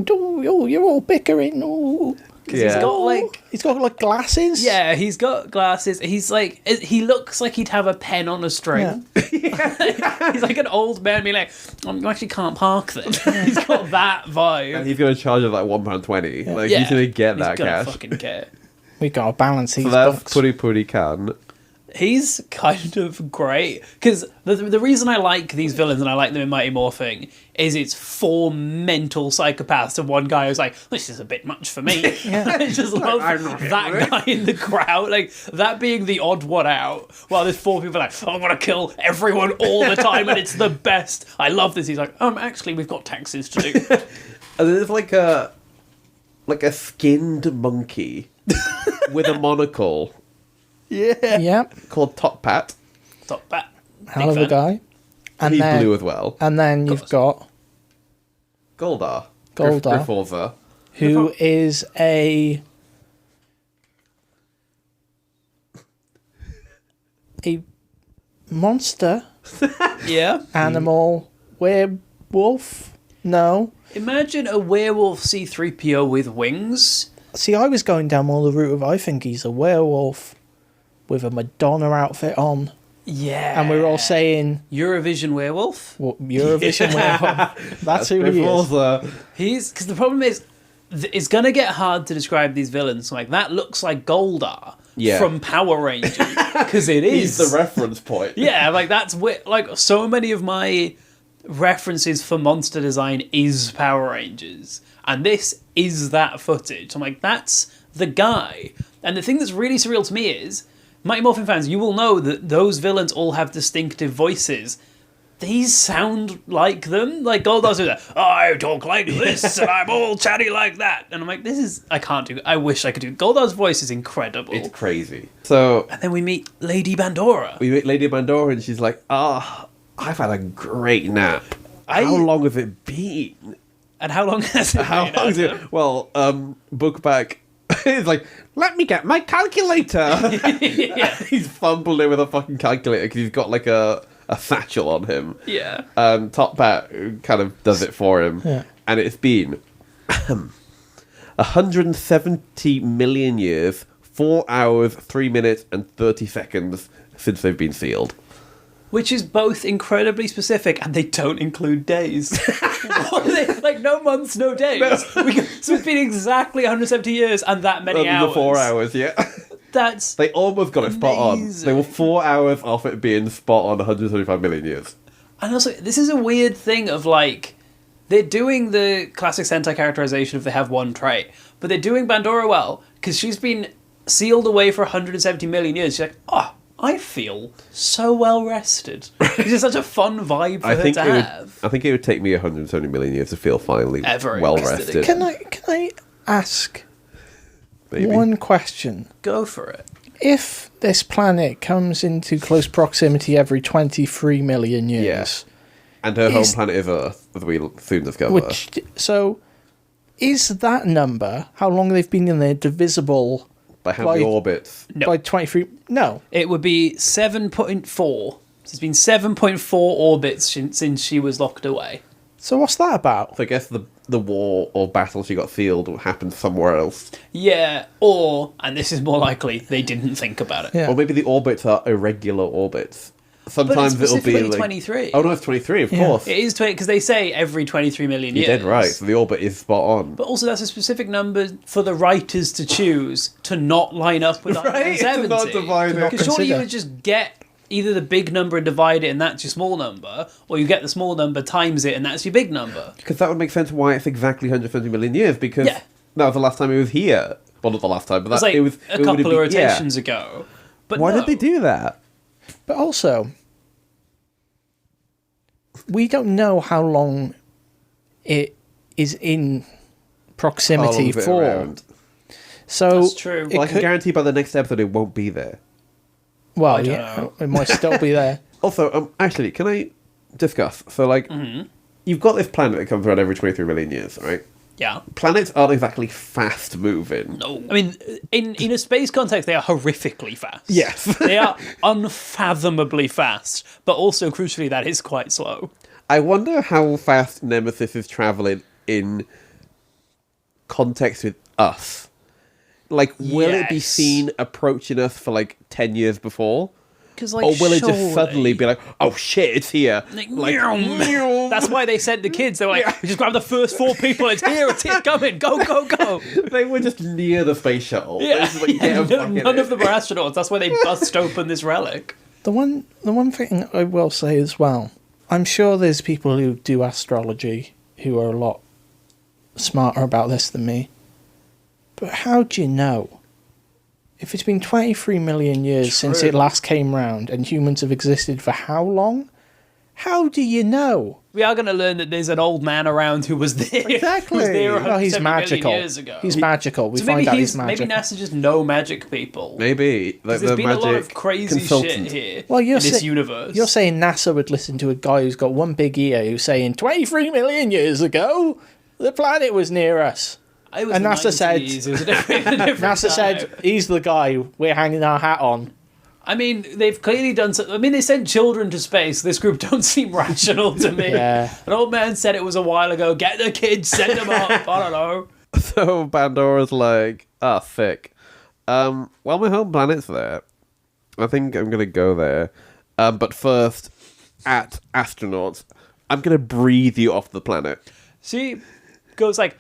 you're all bickering. Oh.
He's got
glasses.
Yeah, he's got glasses. He's he looks like he'd have a pen on a string.
Yeah.
He's like an old man being like, you actually can't park there. He's got that vibe.
And he's going to charge us £1.20.
Yeah.
He's going to get that
He's gonna
cash.
fucking care.
We got to balance these
So that's
books.
Puri Puri Khan.
He's kind of great because the reason I like these villains and I like them in Mighty Morphing is it's four mental psychopaths and one guy who's like, this is a bit much for me. I just love that guy in the crowd, that being the odd one out, while there's four people I'm gonna kill everyone all the time and it's the best. I love this. He's like, actually we've got taxes to do.
And there's like a skinned monkey with a monocle.
Yeah.
Yep.
Called Top Pat.
Top bat.
Hell of a guy. And
He's
then,
blue as well.
And then you've got
Goldar.
Goldar.
Grifforza.
who is a monster
Yeah.
Animal. Werewolf? No.
Imagine a werewolf C-3PO with wings.
See, I was going down more the route of I think he's a werewolf with a Madonna outfit on.
Yeah.
And we're all saying...
Eurovision werewolf?
Well, Eurovision werewolf. That's who he is.
Because the problem is, it's going to get hard to describe these villains. Like, that looks like Goldar from Power Rangers. Because it is.
He's the reference point.
Yeah, like, that's... Like, so many of my references for monster design is Power Rangers. And this is that footage. I'm like, that's the guy. And the thing that's really surreal to me is... Mighty Morphin fans, you will know that those villains all have distinctive voices. These sound like them. Like Goldar's doing that. I talk like this, and I'm all chatty like that. And I'm like, this is... I can't do... I wish I could do... Goldar's voice is incredible.
It's crazy. So...
And then we meet Lady Bandora.
We meet Lady Bandora, and she's like, I've had a great nap. How long has it been?
And how long has it been?
How long is it? Well, Bookback... He's like, let me get my calculator.
Yeah.
He's fumbling with a fucking calculator because he's got like a satchel on him.
Yeah.
Top Bat kind of does it for him.
Yeah.
And it's been 170 million years, 4 hours, 3 minutes, and 30 seconds since they've been sealed.
Which is both incredibly specific, and they don't include days. What are they? Like, no months, no days.
No.
So it's been exactly 170 years and that many
Under
hours.
4 hours, yeah.
That's
They almost got it spot on.
amazing.
They were 4 hours off it being spot on 175 million years.
And also, this is a weird thing of, like, they're doing the classic Sentai characterization if they have one trait, but they're doing Bandora well, because she's been sealed away for 170 million years. She's like, I feel so well rested. It's just such a fun vibe for her to have.
I think it would take me 170 million years to feel finally
Ever
well
rested.
rested.
Can I ask
Maybe.
one question?
Go for it.
If this planet comes into close proximity every 23 million years...
And her home
Is-
planet is Earth, as we soon discover.
So, is that number, how long they've been in there, divisible
by how many orbits?
No.
by 23? No.
It would be 7.4. So it's been 7.4 orbits since she was locked away.
So what's that about?
So I guess the war or battle she got sealed happened somewhere else.
Yeah, or, and this is more likely, they didn't think about it.
Yeah.
Or maybe the orbits are irregular orbits. Sometimes
But it's
it'll be
specifically
like
23.
Oh no, it's 23, of
Yeah.
course.
It is 20, because they say every 23 million
You're
years.
dead right. So the orbit is spot on.
But also that's a specific number for the writers to choose to not line up with
Right, to
170.
not divide it.
Because surely you
Consider.
would just get either the big number and divide it and that's your small number, or you get the small number times it and that's your big number.
Because that would make sense why it's exactly 170 million years, because
Yeah.
that was the last time it was here. Well, not the last time, but
It's like
it was
a couple of rotations ago. But
Why
no.
did they do that?
But also, we don't know how long it is in
How long
proximity
is it
for.
around?
So
That's true.
it
Well, I can
could-
guarantee by the next episode it won't be there.
well,
I don't
yeah,
know.
it might still be there.
Also, actually, can I discuss? So, like, you've got this planet that comes around every 23 million years, right?
Yeah.
Planets aren't exactly fast moving.
No. I mean, in a space context, they are horrifically fast.
Yes.
They are unfathomably fast, but also, crucially, that is quite slow.
I wonder how fast Nemesis is traveling in context with us. Like, will it be
Yes.
seen approaching us for like 10 years before?
Because, like,
Or will it just
surely-
suddenly be like, oh shit, it's here?
Like,
meow.
that's why they sent the kids. They were like, we just grab the first 4 people. It's here. It's coming. Go, go, go.
They were just near the space shuttle. They
Yeah.
just, like, get a fucking
None
in.
of them are astronauts. That's why they bust open this relic.
The one thing I will say as well, I'm sure there's people who do astrology who are a lot smarter about this than me. But how do you know? If it's been 23 million years since
True.
it last came round and humans have existed for how long? How do you know?
We are going to learn that there's an old man around who was there.
Exactly.
Who was there
Well, he's
170 million
magical.
years ago.
He's magical. We
So
find
maybe
out he's magical.
maybe NASA just know magic people.
Maybe. Like,
There's
the
been a lot of
magic
crazy
consultant.
shit here
Well, you're
in this
sa-
universe.
You're saying NASA would listen to a guy who's got one big ear who's saying 23 million years ago the planet was near us.
It was
and
the
NASA said-
90s, it was a different
NASA
time.
said he's the guy we're hanging our hat on.
I mean, they've clearly done so. I mean, they sent children to space. This group don't seem rational to me.
Yeah.
An old man said it was a while ago. Get the kids, send them up. I don't know.
So Bandora's like, thick. Well, my home planet's there. I think I'm gonna go there. But first, at astronauts, I'm gonna breathe you off the planet.
She goes like,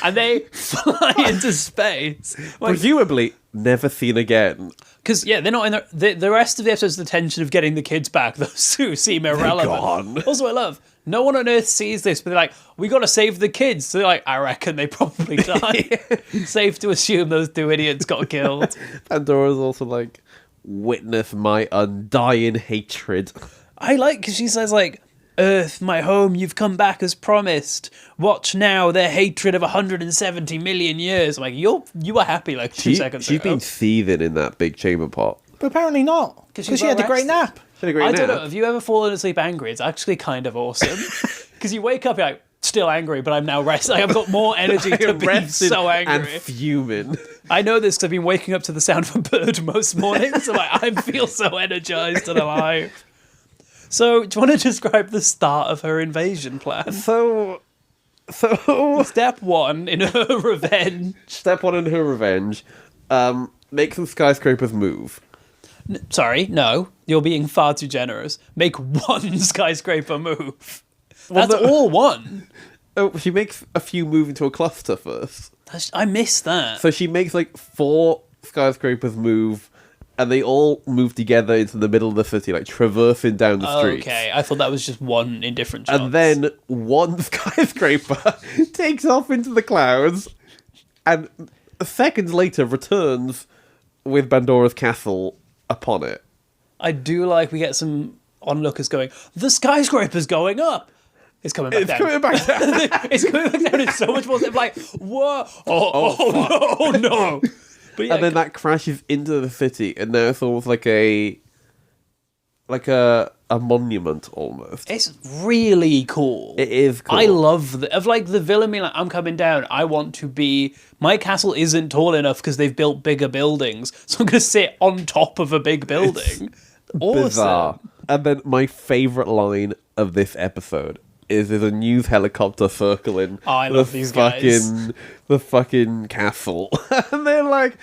and they fly into space. Like,
Presumably, never seen again.
because they're not in the rest of the episode's the tension of getting the kids back. Those two seem irrelevant.
gone.
Also, I love no one on Earth sees this, but they're like, we got to save the kids. So they're like, I reckon they probably died. Safe to assume those two idiots got killed.
Pandora's also like, witness my undying hatred.
I like because she says like, Earth, my home, you've come back as promised. Watch now their hatred of 170 million years. I'm like, you were happy like 2 seconds ago.
She's been seething in that big chamber pot.
But apparently not, because she had a great nap.
She had a great
I
nap.
don't know. Have you ever fallen asleep angry? It's actually kind of awesome. Because you wake up, you're like, still angry, but I'm now rested. Like, I've got more energy to be
Rested
so
and
angry.
fuming.
I know this because I've been waking up to the sound of a bird most mornings. So like, I feel so energized and alive. So, do you want to describe the start of her invasion plan?
So
Step one in her revenge.
step one in her revenge, make some skyscrapers move.
Sorry, no. You're being far too generous. Make one skyscraper move. That's all one.
Oh, she makes a few move into a cluster first.
I missed that.
So she makes like 4 skyscrapers move, and they all move together into the middle of the city, like traversing down the streets.
Okay, I thought that was just one in different shots.
And then one skyscraper takes off into the clouds, and seconds later returns with Bandora's castle upon it.
I do like we get some onlookers going, the skyscraper's going up. It's coming back down.
Coming back down.
It's coming back down. It's so much more like, whoa, oh no. But yeah,
And then that crashes into the city, and now it's almost like a monument almost.
it's really cool.
It is cool.
I love the villain being like, I'm coming down. I want to be. My castle isn't tall enough because they've built bigger buildings, so I'm going to sit on top of a big building. Awesome.
Bizarre. And then my favourite line of this episode is there's a news helicopter circling
I love these guys.
the fucking castle. And they're like,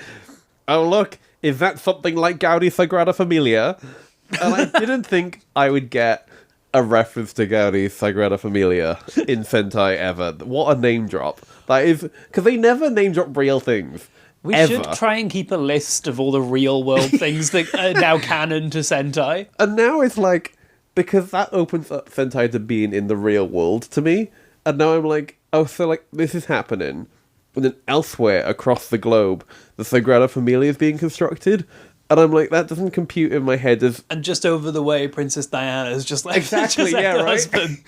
oh look, is that something like Gaudi Sagrada Familia? And I didn't think I would get a reference to Gaudi's Sagrada Familia in Sentai ever. What a name drop. That is, because they never name drop real things.
We
ever.
should try and keep a list of all the real world things that are now canon to Sentai.
And now it's like, because that opens up Sentai to being in the real world to me. And now I'm like, oh, so like this is happening. And then elsewhere across the globe, the Sagrada Familia is being constructed. And I'm like, that doesn't compute in my head as...
And just over the way, Princess Diana is just like,
Exactly,
just like
yeah,
the
right?
husband.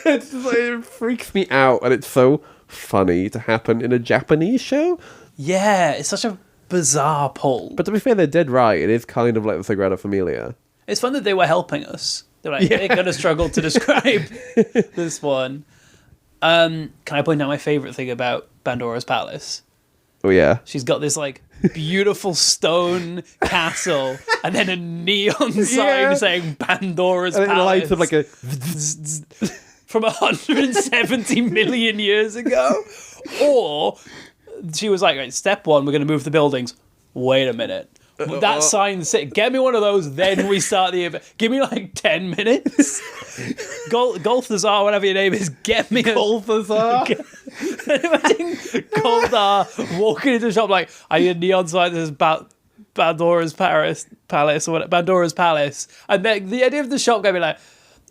It's just like, it freaks me out. And it's so funny to happen in a Japanese show.
Yeah, it's such a bizarre pull.
But to be fair, they're dead right. It is kind of like the Sagrada Familia.
It's fun that they were helping us. They're like, they're going to struggle to describe this one. Can I point out my favourite thing about Bandora's palace?
Oh, yeah.
She's got this, like, beautiful stone castle and then a neon sign saying Bandora's
And it
palace.
lights up like a...
From 170 million years ago. Or she was like, right, step one, we're going to move the buildings. Wait a minute. That sign's sit. Get me one of those, then we start the event. Give me like 10 minutes. Golthazar, whatever your name is, get me
Golthazar?
Imagine Goldar walking into the shop like, I need a neon sign that says Bandora's Palace or whatever, Bandora's Palace. And then the idea of the shop guy being like,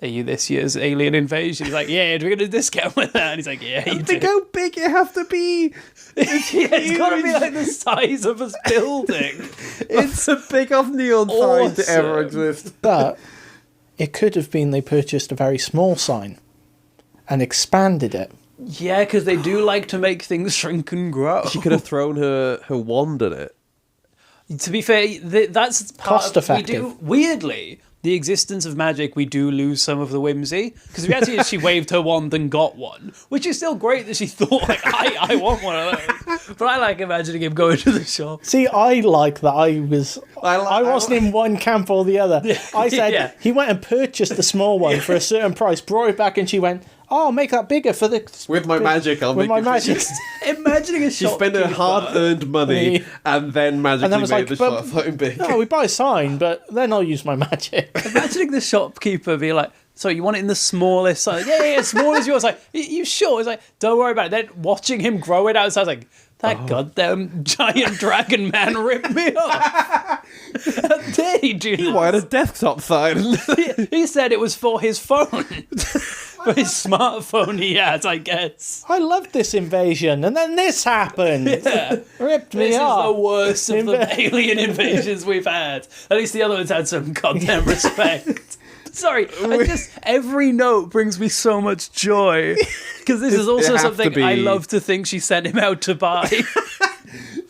are you this year's alien invasion? He's like, yeah, do we get a discount with that? And he's like, yeah, you do.
Think how big it has to be.
It's got to be like the size of a building.
It's the biggest neon sign to ever
awesome.
exist.
But it could have been they purchased a very small sign and expanded it.
Yeah, because they do like to make things shrink and grow.
She could have thrown her wand at it.
To be fair, that's part
Cost
of,
effective.
Weirdly, the existence of magic, we do lose some of the whimsy. Because the reality is she waved her wand and got one, which is still great that she thought, like, I want one of those. But I like imagining him going to the shop.
See, I like that. I wasn't in one camp or the other. I said he went and purchased the small one for a certain price, brought it back, and she went, "Oh, I'll make that bigger for the
With my magic, I'll
with
make
my
it
magic."
Imagining a
She
shop.
spent her hard-earned money and then magically
was
made
like,
the
but-
shop something big.
Oh, we buy a sign, but then I'll use my magic.
Imagining the shopkeeper be like, "So you want it in the smallest size?" Yeah, small as yours. Like, you sure? It's like, don't worry about it. Then watching him grow it out, so I was like, that goddamn giant dragon man ripped me off. How dare he do that?
Why had a desktop sign?
He said it was for his phone. For his smartphone he has, I guess.
I loved this invasion, and then this happened.
Yeah.
Ripped me
This is the
off.
worst of the alien invasions we've had. At least the other ones had some goddamn respect. Sorry, every note brings me so much joy. Because this is also
have to
something
be-
I love to think she sent him out to buy.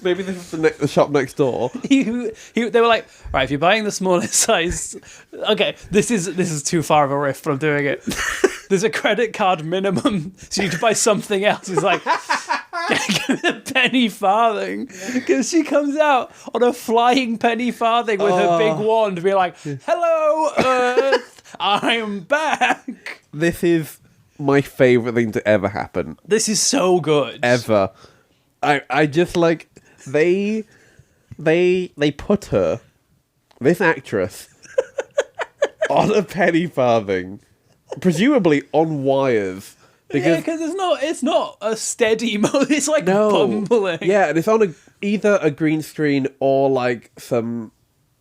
Maybe this is the shop next door.
They were like, right, if you're buying the smallest size, okay, this is too far of a riff, but I'm doing it. There's a credit card minimum, so you need to buy something else. It's like, give me the penny farthing, because she comes out on a flying penny farthing with her big wand, being like, "Hello, Earth, I'm back."
This is my favourite thing to ever happen.
This is so good.
Ever. I just like they put her, this actress, on a penny farthing, presumably on wires.
Yeah, because it's not a steady mode. It's like bumbling.
Yeah, and it's on either a green screen or like some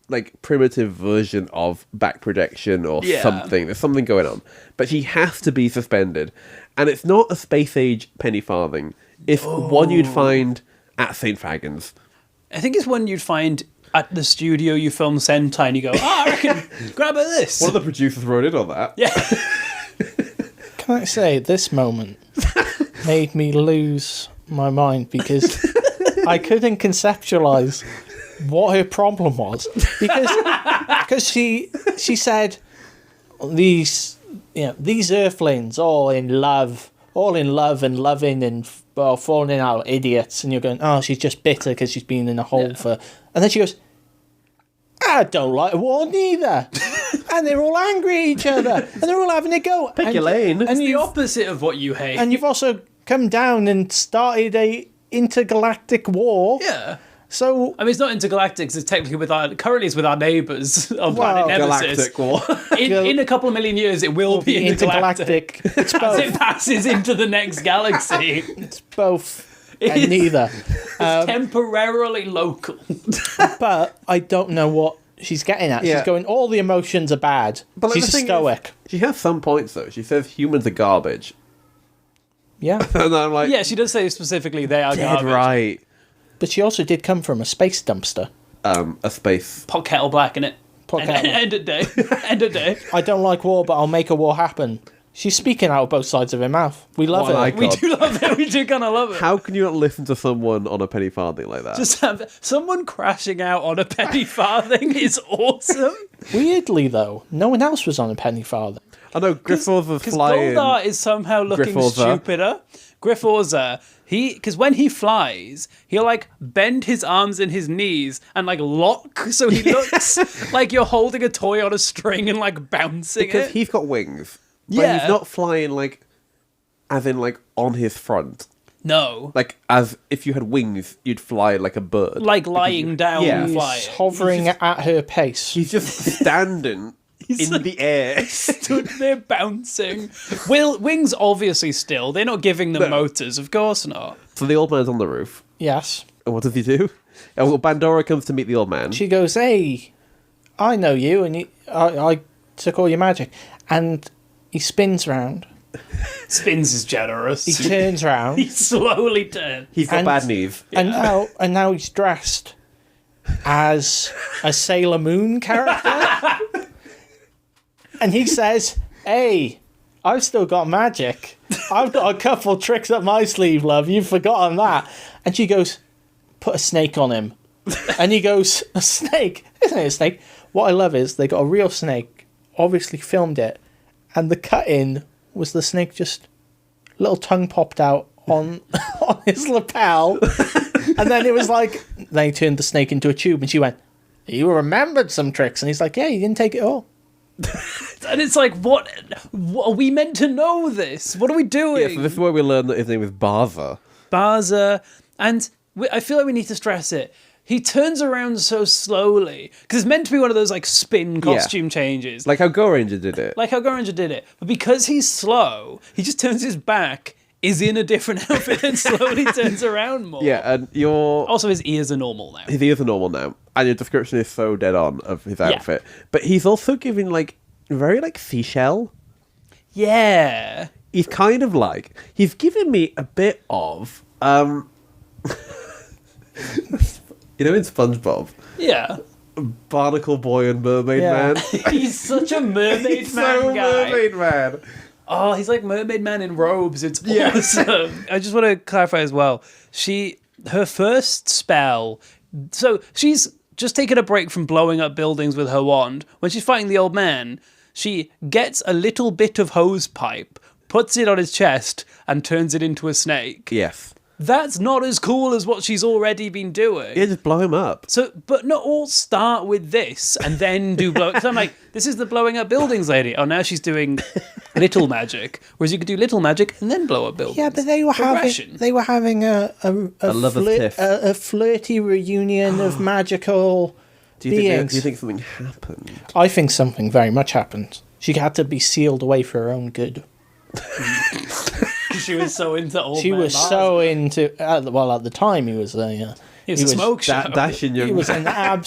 like primitive version of back projection or something. There's something going on. But she has to be suspended. And it's not a space age penny farthing. It's one you'd find at St. Fagans.
I think it's one you'd find at the studio you film Sentai and you go, I reckon, grab at this.
One of the producers wrote in on that.
Yeah.
Can I say, this moment made me lose my mind because I couldn't conceptualize what her problem was. Because she said these earthlings all in love and loving and falling out idiots, and you're going, oh, she's just bitter because she's been in a hole for. And then she goes, I don't like a war neither. And they're all angry at each other, and they're all having a go.
Pick your lane.
It's the opposite of what you hate.
And you've also come down and started a intergalactic war.
yeah.
So
I mean, it's not intergalactic. It's technically currently it's with our neighbours of planet Nemesis.
Galactic war.
In a couple of million years, it will be intergalactic.
It's
As
both.
it passes into the next galaxy.
It's both and neither.
Temporarily local.
But I don't know what she's getting at.
Yeah.
She's going, all the emotions are bad.
But like,
She's
the thing
stoic.
is, she has some points though. She says humans are garbage.
Yeah.
And I'm like,
Yeah, she does say specifically they are
dead
garbage.
right.
But she also did come from a space dumpster.
A space.
Pot kettle black, innit?
Pot kettle.
End of day. End of day.
I don't like war, but I'll make a war happen. She's speaking out of both sides of her mouth. We love
What an
her.
icon.
We do love it. We do kind of love it.
How can you not listen to someone on a penny farthing like that?
Just have someone crashing out on a penny farthing is awesome.
Weirdly, though, no one else was on a penny farthing.
I know Griffor's was
Because
flying.
Goldar is somehow looking
Grifforza.
stupider. Grifforza, because when he flies, he'll like bend his arms and his knees and like lock, so he looks like you're holding a toy on a string and like bouncing
Because
it.
he's got wings. But
Yeah.
he's not flying like, as in like on his front.
No,
Like as if you had wings, you'd fly like a bird.
like lying down
Yeah.
and
He's
flying.
hovering at her pace.
He's just standing in the air.
Stood there bouncing. Wings obviously still. They're not giving them motors, of course not.
So the old man's on the roof.
Yes.
And what does he do? Well, Bandora comes to meet the old man.
She goes, hey, I know you, and I took all your magic. And he spins round.
Spins is generous.
He turns round.
He slowly turns.
He's got
and-
bad knees.
And now he's dressed as a Sailor Moon character. And he says, hey, I've still got magic. I've got a couple tricks up my sleeve, love. You've forgotten that. And she goes, put a snake on him. And he goes, a snake? Isn't it a snake? What I love is they got a real snake obviously filmed it, and the cut-in was the snake just... little tongue popped out on on his lapel, and then it was like... Then he turned the snake into a tube, and she went, "You remembered some tricks." And he's like, "Yeah, you didn't take it all."
And it's like, what are we meant to know this? What are we doing?
Yeah, so this is where we learn that his name is Baza.
Baza, and I feel like we need to stress it. He turns around so slowly because it's meant to be one of those like spin costume changes,
Like how Zyuranger did it.
Did it. But because he's slow, he just turns his back, is in a different outfit, and slowly turns around more.
Yeah, and
Also, his ears are normal now.
his ears are normal now, and your description is so dead on of his outfit. But he's also giving like very like seashell.
Yeah.
He's kind of like he's giving me a bit of you know, in SpongeBob,
Yeah.
Barnacle Boy and Mermaid Man.
He's such a mermaid
He's
man
so
guy.
Mermaid Man.
Oh, he's like Mermaid Man in robes. It's awesome. I just want to clarify as well. Her first spell. So she's just taken a break from blowing up buildings with her wand. When she's fighting the old man, she gets a little bit of hose pipe, puts it on his chest, and turns it into a snake.
Yes.
That's not as cool as what she's already been doing.
Yeah, just blow him up.
So, but not all start with this and then do blow. Because I'm like, this is the blowing up buildings lady. Oh, now she's doing little magic. Whereas you could do little magic and then blow up buildings.
Yeah, but they were having a
love of tiff.
a flirty reunion of magical beings.
Do you think something happened?
I think something very much happened. She had to be sealed away for her own good.
She was so into old
She
man
was
Mars.
so into... at the time, he was
He was a smoke show.
Dashing young
He was
man.
an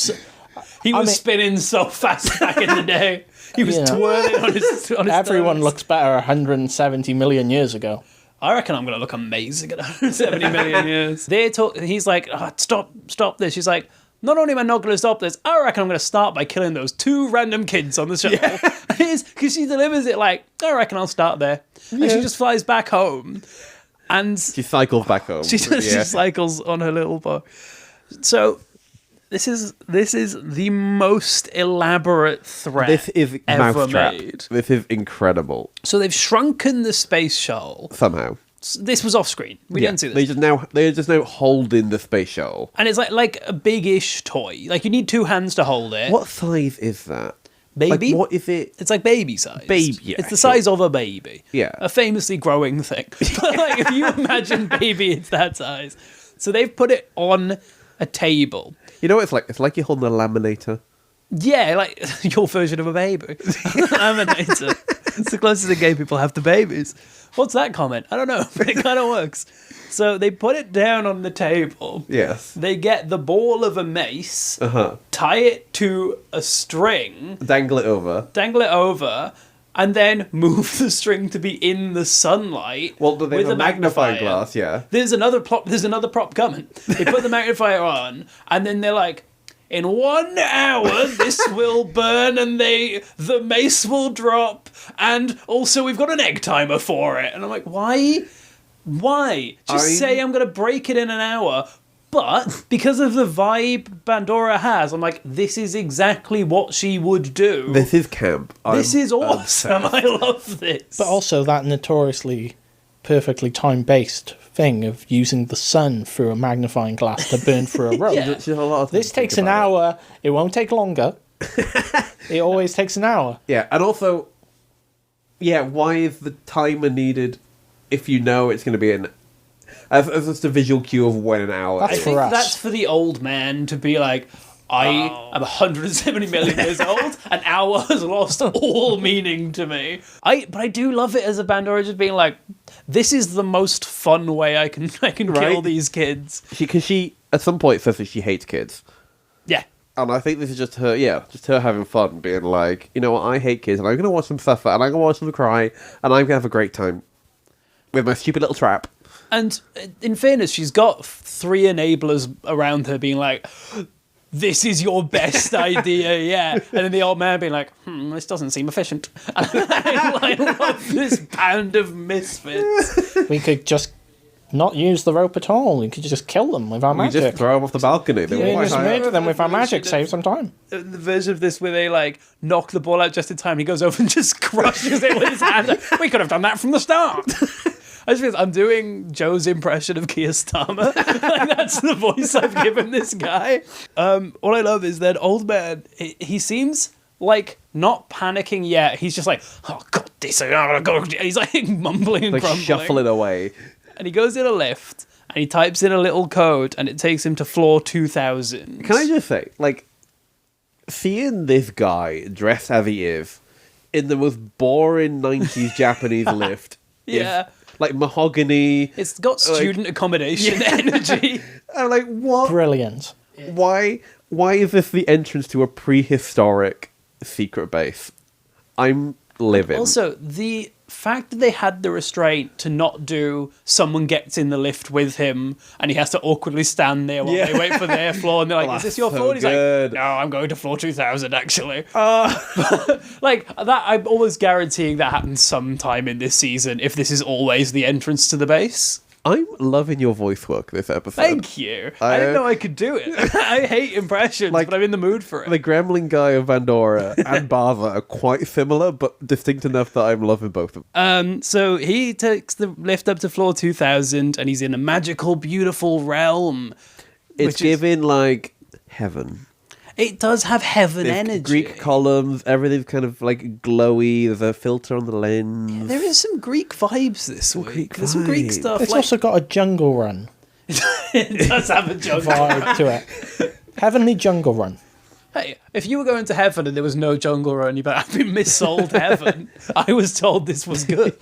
He was
mean-
spinning so fast back in the day. He was
Yeah.
twirling on his
Everyone
toes.
looks better 170 million years ago.
I reckon I'm going to look amazing at 170 million years. He's like, oh, stop this. She's like, not only am I not going to stop this, I reckon I'm going to start by killing those 2 random kids on the show. Because she delivers it like, I reckon I'll start there. And she just flies back home. And
She cycles back home.
she cycles on her little boat. So this is the most elaborate threat
This is
ever
Mousetrap.
made.
This is incredible.
So they've shrunken the space shuttle.
Somehow.
This was off screen. We didn't see this.
They're just now holding the space shuttle.
And it's like a big-ish toy. Like you need 2 hands to hold it.
What size is that?
Baby?
Like, what is it?
It's like baby size.
Baby, yeah,
It's the
sure.
size of a baby.
Yeah.
A famously growing thing. But like if you imagine baby, it's that size. So they've put it on a table.
You know what it's like? It's like you're holding a laminator.
Yeah, like your version of a baby. Laminator. It's the closest that gay people have to babies. What's that comment? I don't know, but it kind of works. So they put it down on the table.
Yes.
They get the ball of a mace, tie it to a string,
Dangle it over.
and then move the string to be in the sunlight.
Well, they
with
have a magnifying
magnifier.
glass, yeah.
There's another prop coming. They put the magnifier on, and then they're like, in 1 hour, this will burn, and the mace will drop, and also we've got an egg timer for it. And I'm like, why? Just say I'm going to break it in an hour. But because of the vibe Bandora has, I'm like, this is exactly what she would do.
This is camp.
This is awesome. I love this.
But also that notoriously perfectly time-based thing of using the sun through a magnifying glass to burn through a rope.
Yeah.
There's a lot of
This
things to think
takes an
about.
hour. It won't take longer. It always takes an hour.
Yeah, and also, why is the timer needed if you know it's going to be as just a visual cue of when an hour
That's
I
is?
think
for us.
that's for the old man to be like, I am 170 million years old. An hour has lost all meaning to me. But I do love it as a Bandora just being like, this is the most fun way I can kill
Right?
these kids.
Because she at some point says that she hates kids.
Yeah.
And I think this is just her having fun, being like, you know what, I hate kids, and I'm going to watch them suffer, and I'm going to watch them cry, and I'm going to have a great time with my stupid little trap.
And in fairness, she's got 3 enablers around her being like, this is your best idea, yeah. And then the old man being like, this doesn't seem efficient. And I love this band of misfits.
We could just not use the rope at all. You could just kill them with our
We
magic.
just throw them off the balcony. They
We
were
just
quite high.
murder them with our magic, save some time.
The version of this where they like knock the ball out just in time. He goes over and just crushes it with his hand. We could have done that from the start. I just feel I'm doing Joe's impression of Keir Starmer. Like, that's the voice I've given this guy. All I love is that old man. He seems like not panicking yet. He's just like, oh god, this. He's like mumbling and
Like
grumbling,
shuffling away.
and he goes in a lift and he types in a little code, and it takes him to floor 2000.
Can I just say, like, seeing this guy dressed as he is in the most boring 90s Japanese lift.
Yeah.
Like mahogany.
It's got student accommodation energy.
I'm like, what?
Brilliant.
Why is this the entrance to a prehistoric secret base? I'm living.
Also, the fact that they had the restraint to not do someone gets in the lift with him and he has to awkwardly stand there while they wait for their floor, and they're like,
Oh,
is this your
so
floor? And he's
good.
like, no, I'm going to floor 2000 actually. Like that, I'm almost guaranteeing that happens sometime in this season if this is always the entrance to the base.
I'm loving your voice work this episode.
Thank you. I didn't know I could do it. I hate impressions,
Like,
but I'm in the mood for it.
The gremlin guy of Bandora and Bava are quite similar, but distinct enough that I'm loving both of them.
So he takes the lift up to floor 2000 and he's in a magical, beautiful realm.
It's giving, like, heaven.
It does have heaven
There's
energy.
Greek columns, everything's kind of, like, glowy. There's a filter on the lens.
There is some Greek vibes this week.
Greek
There's some Greek
vibes.
stuff.
It's
Like,
also got a jungle run
it does have a jungle.
vibe to it. Heavenly jungle run.
Hey, if you were going to heaven and there was no jungle run, you'd be like, I've been missold heaven. I was told this was good.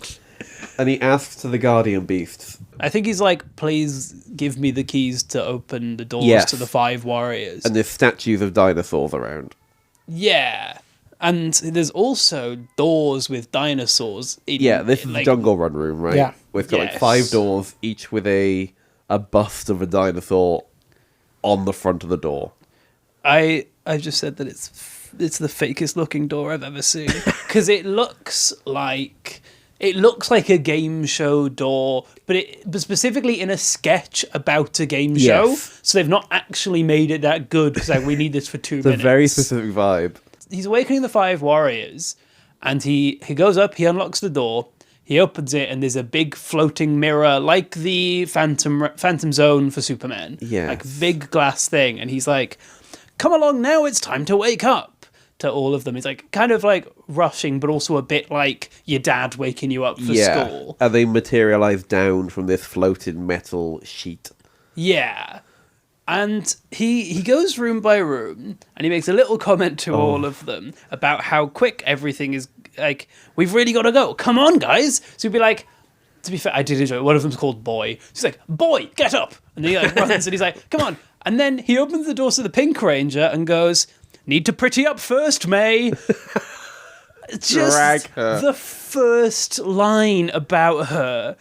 And he asks to the guardian beasts.
I think he's like, please give me the keys to open the doors
Yes.
to the 5 warriors.
And there's statues of dinosaurs around.
Yeah. And there's also doors with dinosaurs.
Yeah, this is the
like,
jungle run room, right?
Yeah.
We've got like
Yes.
5 doors, each with a bust of a dinosaur on the front of the door.
I just said that it's the fakest looking door I've ever seen because it looks like a game show door, but specifically in a sketch about a game show.
Yes.
So they've not actually made it that good because like, we need this for 2
It's a
minutes.
very specific vibe.
He's awakening the 5 warriors, and he goes up, he unlocks the door, he opens it, and there's a big floating mirror like the Phantom Zone for Superman.
Yes.
Like big glass thing, and he's like, come along now, it's time to wake up. To all of them. He's like kind of like rushing, but also a bit like your dad waking you up for school.
And they materialize down from this floating metal sheet.
Yeah. And he goes room by room and he makes a little comment to all of them about how quick everything is. Like, we've really got to go. Come on, guys. So he'd be like, to be fair, I did enjoy it. One of them's called Boy. She's like, Boy, get up. And then he like runs and he's like, come on. And then he opens the doors to the Pink Ranger and goes, need to pretty up first, May.
Drag
Just
her.
the first line about her.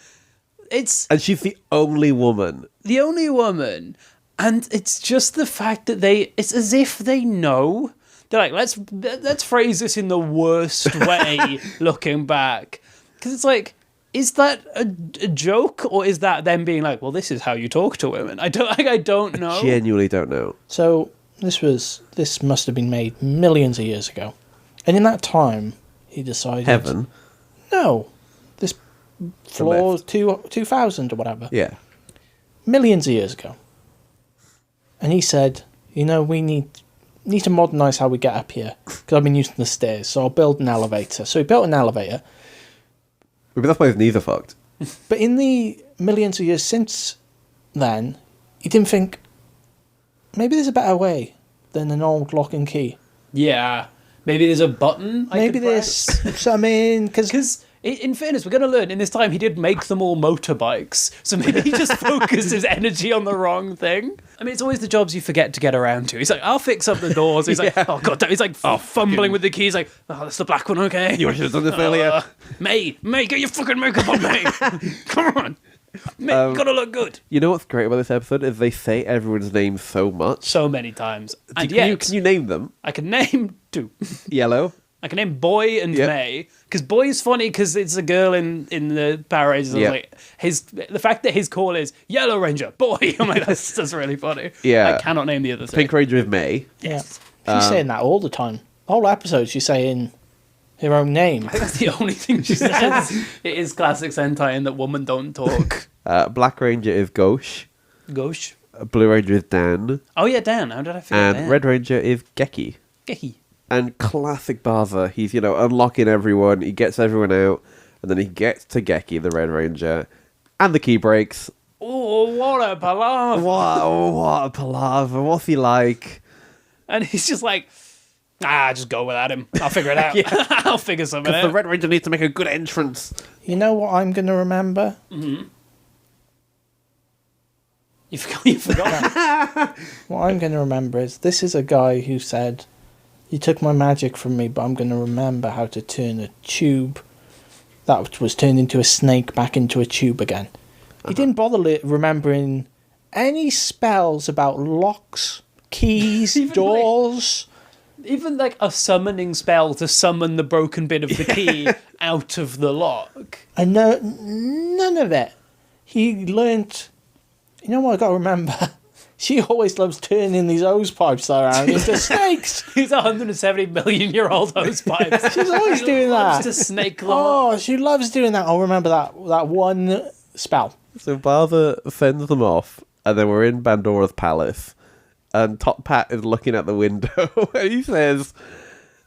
It's
And she's the only woman.
the only woman, and it's just the fact that it's as if they know. They're like, let's phrase this in the worst way, looking back, because it's like, is that a joke or is that them being like, well, this is how you talk to women? I don't know.
Genuinely don't know.
So this must have been made millions of years ago, and in that time, he decided
Heaven.
No, this floor 2000 or whatever.
Yeah.
Millions of years ago, and he said, we need to modernise how we get up here because I've been using the stairs, so I'll build an elevator. So he built an elevator.
Maybe that's why his knees are fucked.
But in the millions of years since then, he didn't think, maybe there's a better way than an old lock and key.
Yeah, maybe there's a button.
Maybe there's something, because
in fairness, we're going to learn in this time he did make them all motorbikes, so maybe he just focused his energy on the wrong thing. I mean, it's always the jobs you forget to get around to. He's like, I'll fix up the doors. He's like, oh god, he's like fumbling with the keys. Like, oh, that's the black one, okay.
You should have done this earlier.
May, get your fucking makeup on, May. Come on, May, gotta look good.
You know what's great about this episode is they say everyone's name so much.
So many times, and
Can
yet
you name them?
I can name 2.
Yellow.
I can name Boy and May, because Boy's funny because it's a girl in the Power Rangers.
Yeah.
Like the fact that his call is Yellow Ranger Boy. I'm like, that's really funny.
Yeah.
I cannot name the other three.
Pink Ranger is May.
Yeah. She's saying that all the time. The whole episode, she's saying her own name.
I think that's the only thing she says. It is classic Sentai in that woman don't talk.
Black Ranger is Gauche.
Gosh.
Blue Ranger is Dan.
Oh yeah, Dan. How did I forget
And
Dan?
Red Ranger is Geki.
Geki.
And classic Barza, he's, unlocking everyone, he gets everyone out, and then he gets to Geki, the Red Ranger, and the key breaks.
Oh, what a palaver.
What a palaver, what's he like?
And he's just like, just go without him. I'll figure it out. I'll figure something
Because the
out.
Red Ranger needs to make a good entrance.
You know what I'm going to remember?
You forgot.
What I'm going to remember is this is a guy who said, "You took my magic from me, but I'm going to remember how to turn a tube that was turned into a snake back into a tube again." He didn't bother remembering any spells about locks, keys,
Even
doors.
Even like a summoning spell to summon the broken bit of the key out of the lock.
I know none of it. He learnt. You know what I got to remember? She always loves turning these hose pipes around into snakes.
He's a 170 million year old hose pipe.
She's always doing
Loves
that.
to snake them.
Oh, she loves doing that. I'll remember that one spell.
So Barza sends them off, and then we're in Bandora's palace, and Top Pat is looking at the window, and he says,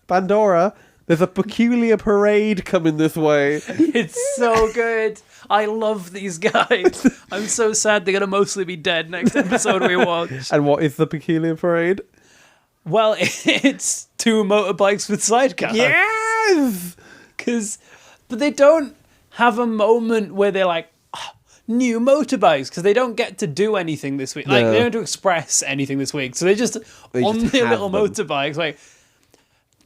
"Bandora, there's a peculiar parade coming this way."
It's so good. I love these guys. I'm so sad they're going to mostly be dead next episode we watch.
And what is the peculiar parade?
Well, it's two motorbikes with sidecars.
Yes!
But they don't have a moment where they're like, new motorbikes, because they don't get to do anything this week. Like,
No.
they don't have to express anything this week. So they just on
just
their
have
little
them.
motorbikes, like,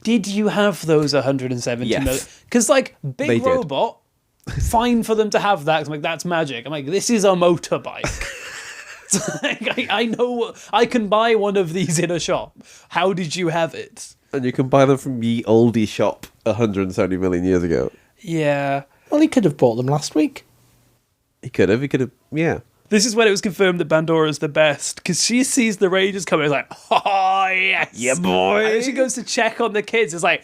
did you have those 170
Yes.
million? Because, like,
They
Big
did.
Robot, fine for them to have that. 'Cause I'm like, that's magic. I'm like, this is a motorbike. It's like, I know, I can buy one of these in a shop. How did you have it?
And you can buy them from ye oldie shop 170 million years ago.
Yeah.
Well, he could have bought them last week.
He could have, yeah.
This is when it was confirmed that Bandora's the best, because she sees the Rangers coming. It's like, oh, yes.
Yeah, boy.
And then she goes to check on the kids. It's like,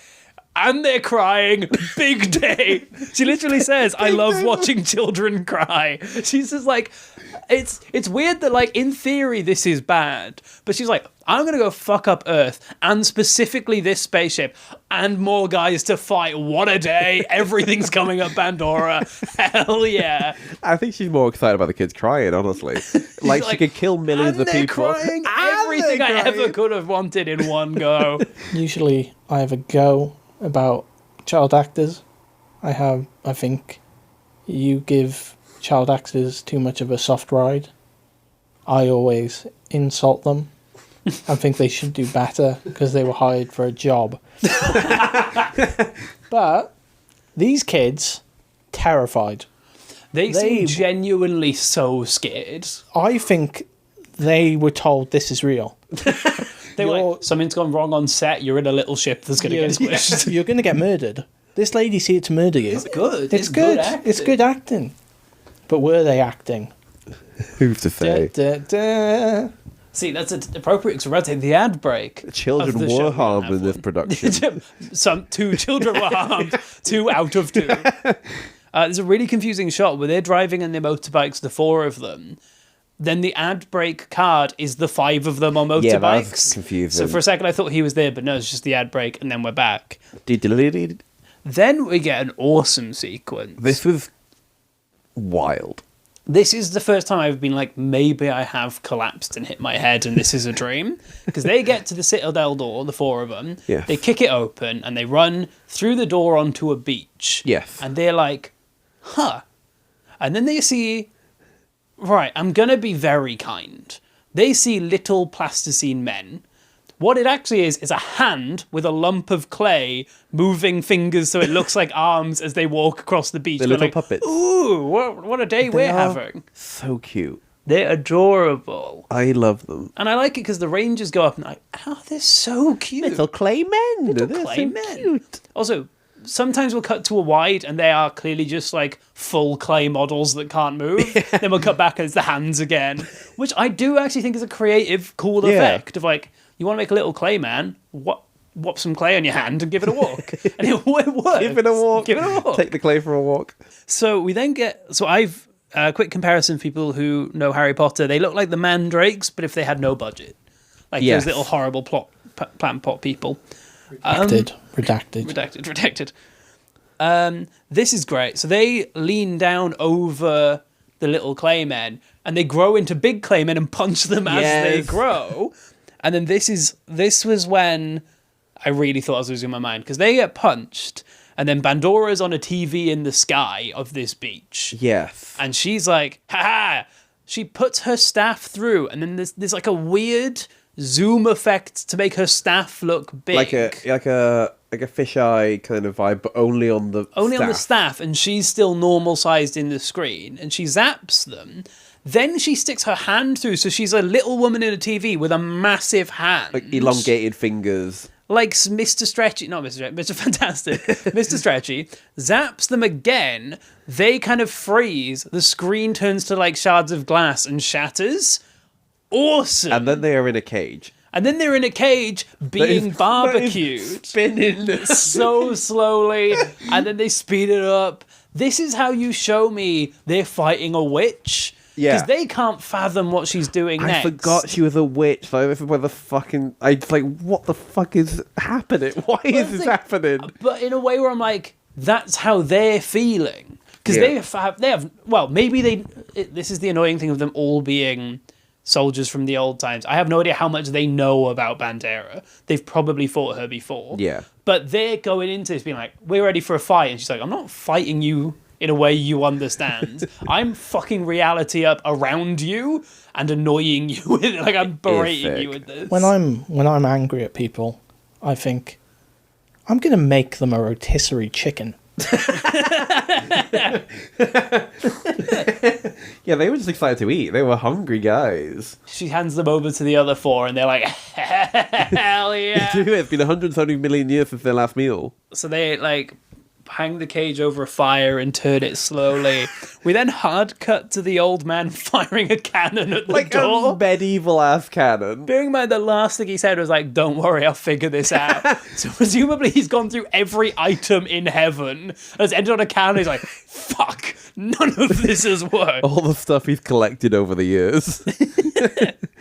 and they're crying. Big day. She literally says, I love watching children cry. She's just like, it's weird that, like, in theory, this is bad. But she's like, I'm going to go fuck up Earth, and specifically this spaceship, and more guys to fight. What a day. Everything's coming up Bandora. Hell yeah.
I think she's more excited about the kids crying, honestly. Like, she
like,
could kill millions
And
of
they're
people.
crying
And
everything
they're
I ever
crying.
could have wanted in one go.
Usually, I have a go about child actors. I think you give child actors too much of a soft ride. I always insult them. I think they should do better because they were hired for a job. But these kids, terrified.
They
They-
seem genuinely so scared.
I think they were told this is real.
They were
You're-
like, something's gone wrong on set. You're in a little ship that's going to get squished.
You're going to get murdered. This lady's here to murder you.
Good.
It's good. It's good acting. But were they acting?
Who's to say?
Da, da.
See, that's appropriate because we're about to hit the ad break.
Children
of the show.
were harmed in this production.
Two children were harmed. 2 out of 2. There's a really confusing shot where they're driving in their motorbikes, the 4 of them. Then the ad break card is the 5 of them on motorbikes.
Yeah, that's confusing.
So for a second I thought he was there, but no, it's just the ad break, and then we're back.
This
Then we get an awesome sequence.
was wild.
This is the first time I've been like, maybe I have collapsed and hit my head and this is a dream. Because they get to the Citadel door, the 4 of them.
Yes.
They kick it open and they run through the door onto a beach.
Yes.
And they're like, huh. And then they see, right, I'm going to be very kind. They see little plasticine men. What it actually is a hand with a lump of clay moving fingers so it looks like arms as they walk across the beach.
They're
We're
little
like,
puppets.
Ooh, what a day we're
are
having.
So cute.
They're adorable.
I love them.
And I like it because the Rangers go up and like, oh, they're so cute.
Little clay men. They're
clay
so
men.
cute.
Also, sometimes we'll cut to a wide and they are clearly just like full clay models that can't move. Then we'll cut back and it's the hands again, which I do actually think is a creative, cool effect of like, you want to make a little clay man, whop some clay on your hand and give it a walk. And it works.
Give it a walk.
Give it a walk.
Take the clay for a walk.
So we then get... So I've... quick comparison for people who know Harry Potter. They look like the mandrakes, but if they had no budget. Like those little horrible plant pot people. Redacted. This is great. So they lean down over the little clay men and they grow into big clay men and punch them as they grow. And then this was when I really thought I was losing my mind because they get punched and then Bandora's on a TV in the sky of this beach.
Yes.
And she's like, ha ha! She puts her staff through and then there's like a weird zoom effect to make her staff look big.
Like a fisheye kind of vibe, but only on the
staff, and she's still normal sized in the screen, and she zaps them. Then she sticks her hand through, so she's a little woman in a TV with a massive hand.
Like elongated fingers.
Like Mr. Stretchy, not Mr. Stretchy, Mr. Fantastic, Mr. Stretchy, zaps them again, they kind of freeze, the screen turns to like shards of glass and shatters. Awesome.
And then they are in a cage.
And then they're in a cage being barbecued.
Spinning.
So slowly. And then they speed it up. This is how you show me they're fighting a witch.
Yeah.
Because they can't fathom what she's doing next.
I forgot she was a witch. Like, what the fuck is happening? Why is this happening?
But in a way where I'm like, that's how they're feeling. Because they have, well, maybe this is the annoying thing of them all being soldiers from the old times. I have no idea how much they know about Bandera. They've probably fought her before.
Yeah.
But they're going into this being like, we're ready for a fight. And she's like, I'm not fighting you in a way you understand. I'm fucking reality up around you and annoying you with it. Like, I'm berating you with this.
When I'm angry at people, I think, I'm going to make them a rotisserie chicken.
Yeah, they were just excited to eat. They were hungry guys.
She hands them over to the other four and they're like, hell yeah.
It's been 170 million years since their last meal.
So they like hang the cage over a fire and turn it slowly. We then hard cut to the old man firing a cannon at the door.
A medieval ass cannon.
Bearing in mind the last thing he said was like, don't worry, I'll figure this out. So presumably he's gone through every item in heaven, has ended on a cannon, he's like, fuck, none of this has worked.
All the stuff he's collected over the years.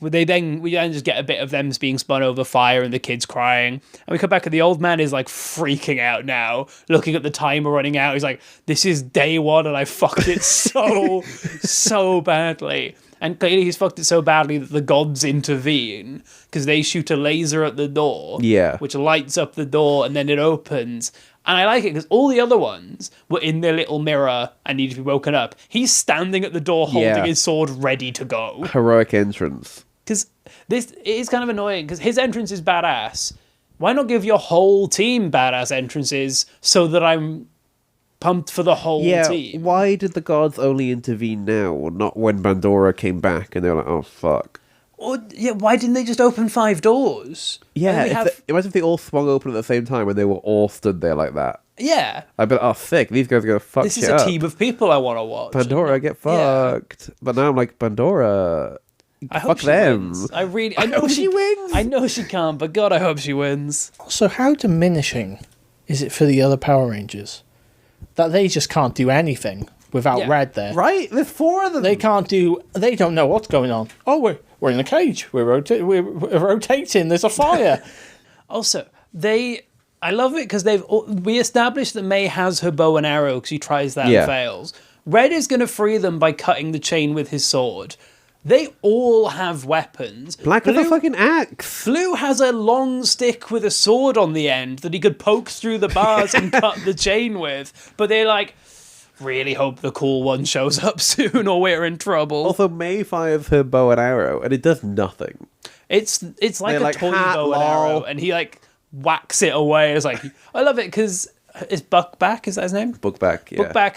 We then just get a bit of them being spun over fire and the kids crying. And we come back and the old man is like freaking out now, looking at the timer running out. He's like, this is day one and I fucked it so badly. And clearly he's fucked it so badly that the gods intervene because they shoot a laser at the door, which lights up the door and then it opens. And I like it because all the other ones were in their little mirror and needed to be woken up. He's standing at the door holding his sword ready to go.
Heroic entrance.
Because this is kind of annoying because his entrance is badass. Why not give your whole team badass entrances so that I'm pumped for the whole team?
Why did the gods only intervene now, or not when Bandora came back and they were like, oh, fuck?
Or, why didn't they just open 5 doors?
Yeah, imagine if they all swung open at the same time and they were all stood there like that.
Yeah.
I'd be like, oh, sick, these guys are going to fuck shit up.
This is a team of people I want to watch.
Pandora, get fucked. Yeah. But now I'm like, Pandora, fuck them.
Wins. I know she wins. I know she can't, but God, I hope she wins.
So how diminishing is it for the other Power Rangers that they just can't do anything without Red there?
Right? There's 4 of them.
They don't know what's going on. Oh, we're in a cage. We're rotating. There's a fire.
Also, I love it because we established that May has her bow and arrow because she tries that and fails. Red is going to free them by cutting the chain with his sword. They all have weapons.
Black has a fucking axe.
Blue has a long stick with a sword on the end that he could poke through the bars and cut the chain with. But they're like, really hope the cool one shows up soon or we're in trouble.
Also, May fires her bow and arrow and it does nothing.
It's like a toy bow and arrow and he like whacks it away. It's like, I love it because is Buckback, is that his name?
Buckback, yeah.
Buckback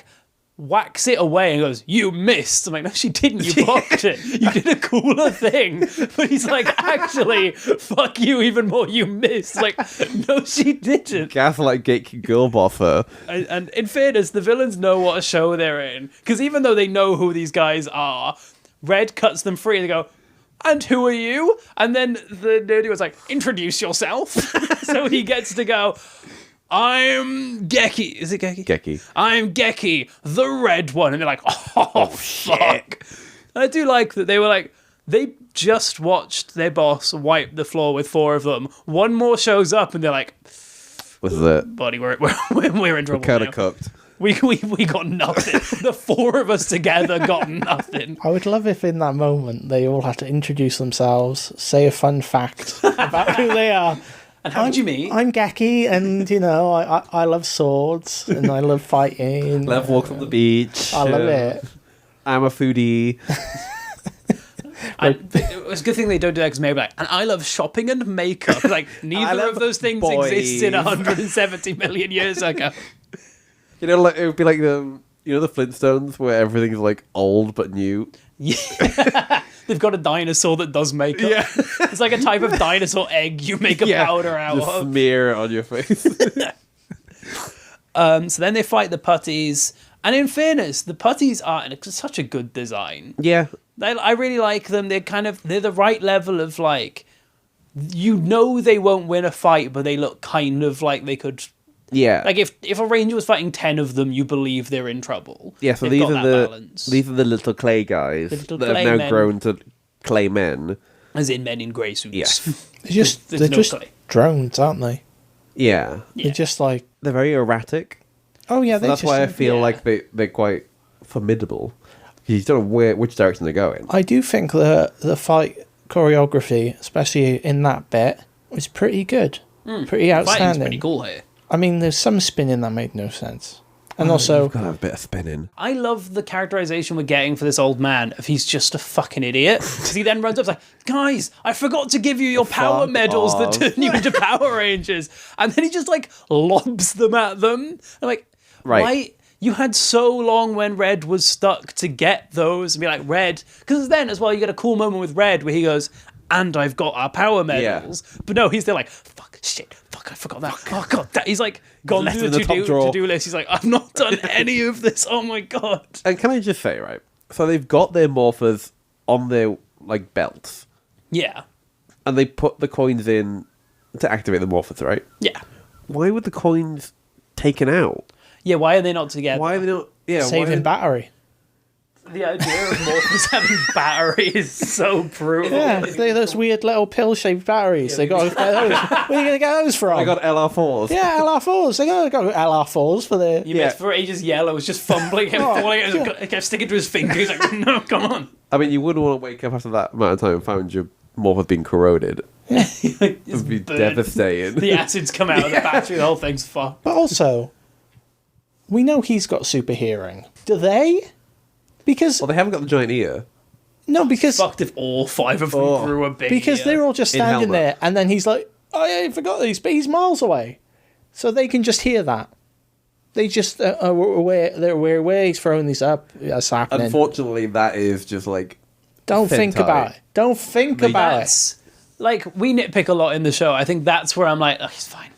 whacks it away and goes, "You missed." I'm like, "No, she didn't. You blocked it. You did a cooler thing." But he's like, "Actually, fuck you even more. You missed." Like, no, she didn't.
Gaslight gatekeep girl boffer.
And in fairness, the villains know what a show they're in. Because even though they know who these guys are, Red cuts them free and they go, "And who are you?" And then the nerdy was like, "Introduce yourself." So he gets to go, "I'm Geki." Is it Geki?
Geki.
"I'm Geki, the red one." And they're like, oh fuck. And I do like that they were like, they just watched their boss wipe the floor with 4 of them. One more shows up and they're like,
This is it.
"Buddy, we're in trouble
Kind
now.
of cooked.
We got nothing." The 4 of us together got nothing.
I would love if in that moment they all had to introduce themselves, say a fun fact about who they are.
And how'd you meet?
I'm Geki, and I love swords and I love fighting.
Love walks on the beach.
I love it.
I'm a foodie.
It's a good thing they don't do that because maybe like, "And I love shopping and makeup." Like, neither
love
of those things
boys.
existed 170 million years ago.
You know, like it would be like the Flintstones where everything's like old but new.
Yeah. They've got a dinosaur that does makeup.
Yeah.
It's like a type of dinosaur egg you make a powder out
Just
of.
smear it on your face.
So then they fight the putties. And in fairness, the putties are such a good design.
Yeah.
I really like them. They're the right level of like, they won't win a fight, but they look kind of like they could.
Yeah.
Like if a ranger was fighting 10 of them, you believe they're in trouble.
Yeah, so
They've
these
got
are
that balance.
these are the little clay guys
The little
that
clay
have now
men.
grown to clay men.
As in men in grey suits.
Yeah.
They're
no
just
clay.
drones, aren't they?
Yeah.
Yeah.
They're just like,
They're very erratic.
oh yeah,
So that's why I feel like they're quite formidable. You don't know which direction they're going.
I do think the fight choreography, especially in that bit, was pretty good. Pretty
Fighting's
outstanding.
pretty cool here.
I mean, there's some spinning that made no sense. And also,
You've got to have a bit of spinning.
I love the characterization we're getting for this old man if he's just a fucking idiot. Because he then runs up and is like, "Guys, I forgot to give you your power
Fuck
medals
off."
that turn you into Power Rangers." And then he just like lobs them at them. I'm like,
Right.
why? You had so long when Red was stuck to get those and be like, "Red." Because then as well, you get a cool moment with Red where he goes, "And I've got our power medals." But no, he's there like, "Fuck, shit, fuck, I forgot that. Oh, God." He's like, gone
Left
through
it
the
in the top drawer.
to-do list. He's like, "I've not done any of this. Oh, my God."
And can I just say, right? So they've got their morphers on their like belts,
Yeah.
and they put the coins in to activate the morphers, right?
Yeah.
Why would the coins taken out?
Yeah, why are they not together?
Why are they not? Yeah,
saving battery.
The idea of morphers having battery is so brutal.
Yeah, they're those weird little pill-shaped batteries. They got to get those. Where are you going to get those from?
I got LR4s.
Yeah, LR4s. They got LR4s for the.
You
Yeah.
missed for ages. Yellow was just fumbling him, falling out. It kept sticking to his finger. He's like, "No, come on."
I mean, you wouldn't want to wake up after that amount of time and find your morphers being corroded. It would be devastating.
The acids come out of the battery. The whole thing's fucked.
But also, we know he's got super hearing. Do they? Because
Well, they haven't got the giant ear.
no, because
Fucked if all 5 of them grew a big
because
ear.
they're all just
In
standing
helmet.
there, and then he's like, "Oh yeah, I forgot these," but he's miles away, so they can just hear that. They just are aware. They're aware where he's throwing these up. That's happening.
Unfortunately, that is just like
Don't think
Sentai.
about it. Don't think about it.
That's like, we nitpick a lot in the show. I think that's where I'm like, "Oh, he's fine."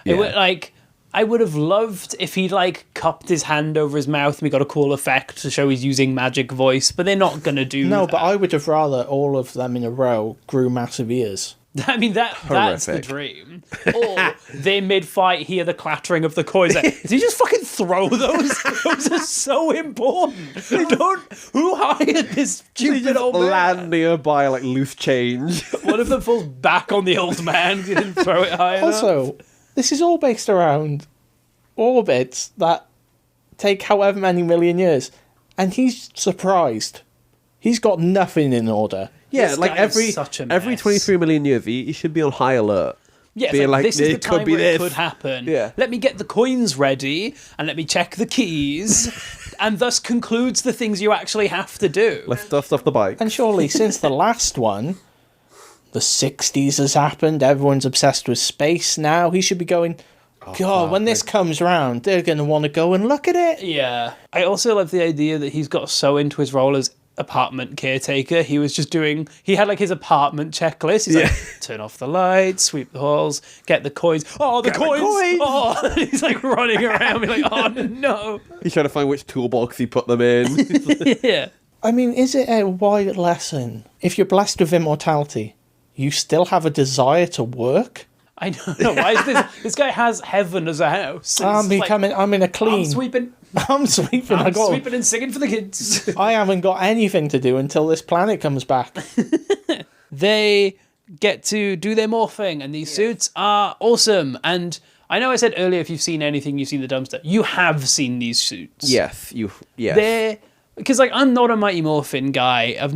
It
Yeah.
would, like, I would have loved if he'd like cupped his hand over his mouth and we got a cool effect to show he's using magic voice, but they're not gonna do
No,
that.
but I would have rather all of them in a row grew massive ears.
I mean, that's the
Horrific.
dream. Or they mid-fight hear the clattering of the coins. Like, did he just fucking throw those? Those are so important. Who hired this stupid old man?
land nearby like loose change.
One of them falls back on the old man. He didn't throw it high enough.
Also, this is all based around orbits that take however many million years, and he's surprised. He's got nothing in order.
Yeah,
This
like
guy is
every
such a
every
mess.
23 million years, he should be on high alert.
Yeah,
being like,
this is the
"It could
time
be
where it
this."
could happen.
Yeah.
Let me get the coins ready and let me check the keys, and thus concludes the things you actually have to do.
Let's dust off the bike.
And surely, since the last one, the 60s has happened, everyone's obsessed with space now, he should be going, God, when this comes round, they're going to want to go and look at it.
Yeah. I also love the idea that he's got so into his role as apartment caretaker. He was just he had like his apartment checklist. He's like, turn off the lights, sweep the halls, get the coins. Oh, the coins! Oh, he's like running around, being like, oh no.
He's trying to find which toolbox he put them in.
Yeah.
I mean, is it a wide lesson? If you're blessed with immortality, you still have a desire to work?
I don't know. Why is this guy has heaven as a house?
I'm in a clean.
I'm sweeping.
I'm sweeping.
I'm sweeping and singing for the kids.
I haven't got anything to do until this planet comes back.
They get to do their morphing, and these suits are awesome. And I know I said earlier, if you've seen anything, you've seen the dumpster. You have seen these suits.
Yes.
They're... Because, like, I'm not a Mighty Morphin guy. I